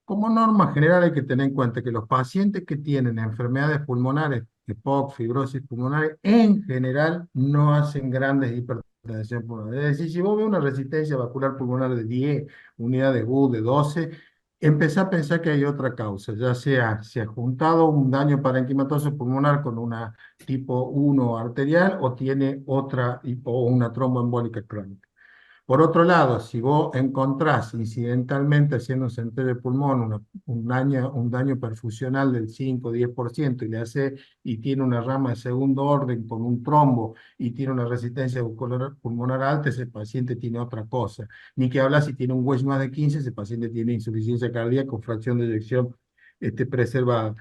Como norma general hay que tener en cuenta que los pacientes que tienen enfermedades pulmonares, EPOC, fibrosis pulmonares, en general no hacen grandes hipertensión pulmonar. Es decir, si vos ves una resistencia vascular pulmonar de 10 unidades GU, de 12, empezá a pensar que hay otra causa, ya sea se ha juntado un daño parenquimatoso pulmonar con una tipo 1 arterial o tiene otra o una tromboembólica crónica. Por otro lado, si vos encontrás incidentalmente haciendo un centro de pulmón un daño perfusional del 5 o 10% y le hace y tiene una rama de segundo orden con un trombo y tiene una resistencia pulmonar alta, ese paciente tiene otra cosa. Ni que hablar si tiene un Wedge más de 15, ese paciente tiene insuficiencia cardíaca con fracción de eyección preservada.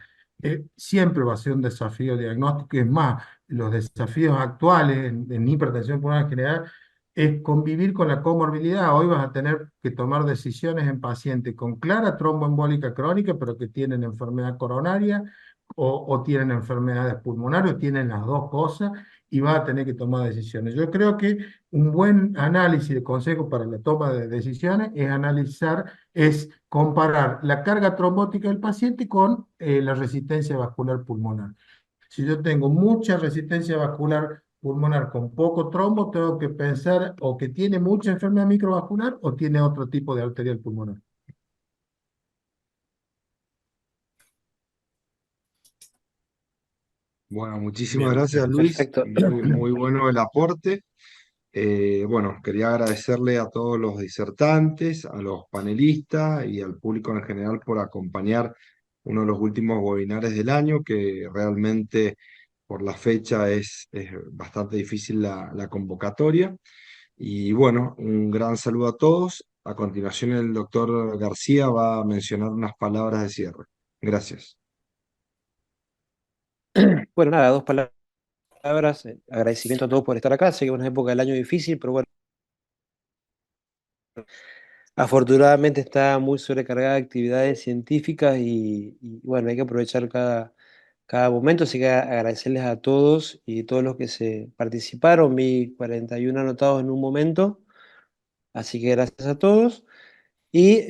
Siempre va a ser un desafío diagnóstico, y es más, los desafíos actuales en hipertensión pulmonar general es convivir con la comorbilidad. Hoy vas a tener que tomar decisiones en pacientes con clara tromboembólica crónica, pero que tienen enfermedad coronaria o tienen enfermedades pulmonares o tienen las dos cosas y vas a tener que tomar decisiones. Yo creo que un buen análisis de consejo para la toma de decisiones es es comparar la carga trombótica del paciente con la resistencia vascular pulmonar. Si yo tengo mucha resistencia vascular pulmonar con poco trombo, tengo que pensar o que tiene mucha enfermedad microvascular o tiene otro tipo de arterial pulmonar. Bueno, muchísimas Bien, gracias, Luis. Perfecto. Muy bueno el aporte. Bueno, quería agradecerle a todos los disertantes, a los panelistas y al público en general por acompañar uno de los últimos webinares del año, que realmente por la fecha es bastante difícil la convocatoria. Y bueno, un gran saludo a todos. A continuación, el doctor García va a mencionar unas palabras de cierre. Gracias. Bueno, nada, dos palabras. Agradecimiento a todos por estar acá. Sé que es una época del año difícil, pero bueno, afortunadamente está muy sobrecargada de actividades científicas y, bueno, hay que aprovechar cada momento. Así que agradecerles a todos y todos los que se participaron. Vi 41 anotados en un momento. Así que gracias a todos. Y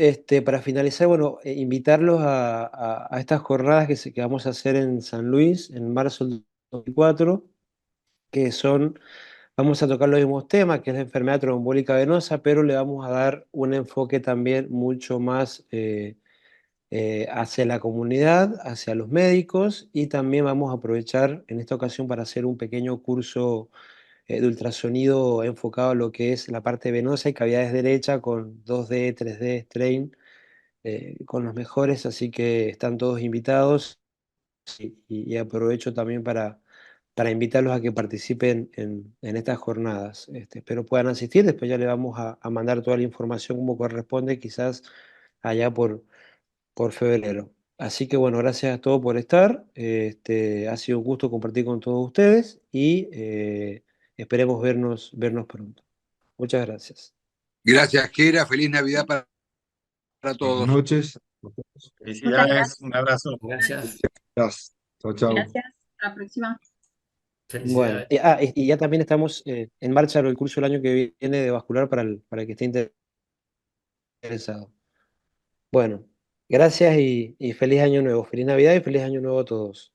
para finalizar, bueno, invitarlos a estas jornadas que vamos a hacer en San Luis en marzo del 2024, que son, vamos a tocar los mismos temas, que es la enfermedad tromboembólica venosa, pero le vamos a dar un enfoque también mucho más hacia la comunidad, hacia los médicos, y también vamos a aprovechar en esta ocasión para hacer un pequeño curso de ultrasonido enfocado a lo que es la parte venosa y cavidades derecha con 2D, 3D, strain, con los mejores, así que están todos invitados y aprovecho también para invitarlos a que participen en estas jornadas. Espero puedan asistir, después ya le vamos a mandar toda la información como corresponde, quizás allá por febrero. Así que bueno, gracias a todos por estar. Ha sido un gusto compartir con todos ustedes y esperemos vernos pronto. Muchas gracias. Gracias, Kera. Feliz Navidad para Buenas todos. noches. Muchas Felicidades, gracias. un abrazo. gracias. Gracias. Chao, chao. Gracias. Hasta la próxima. Bueno, Felicidades. y ya también estamos en marcha el curso el año que viene de vascular para el que esté interesado. Bueno, gracias y feliz año nuevo. Feliz Navidad y feliz año nuevo a todos.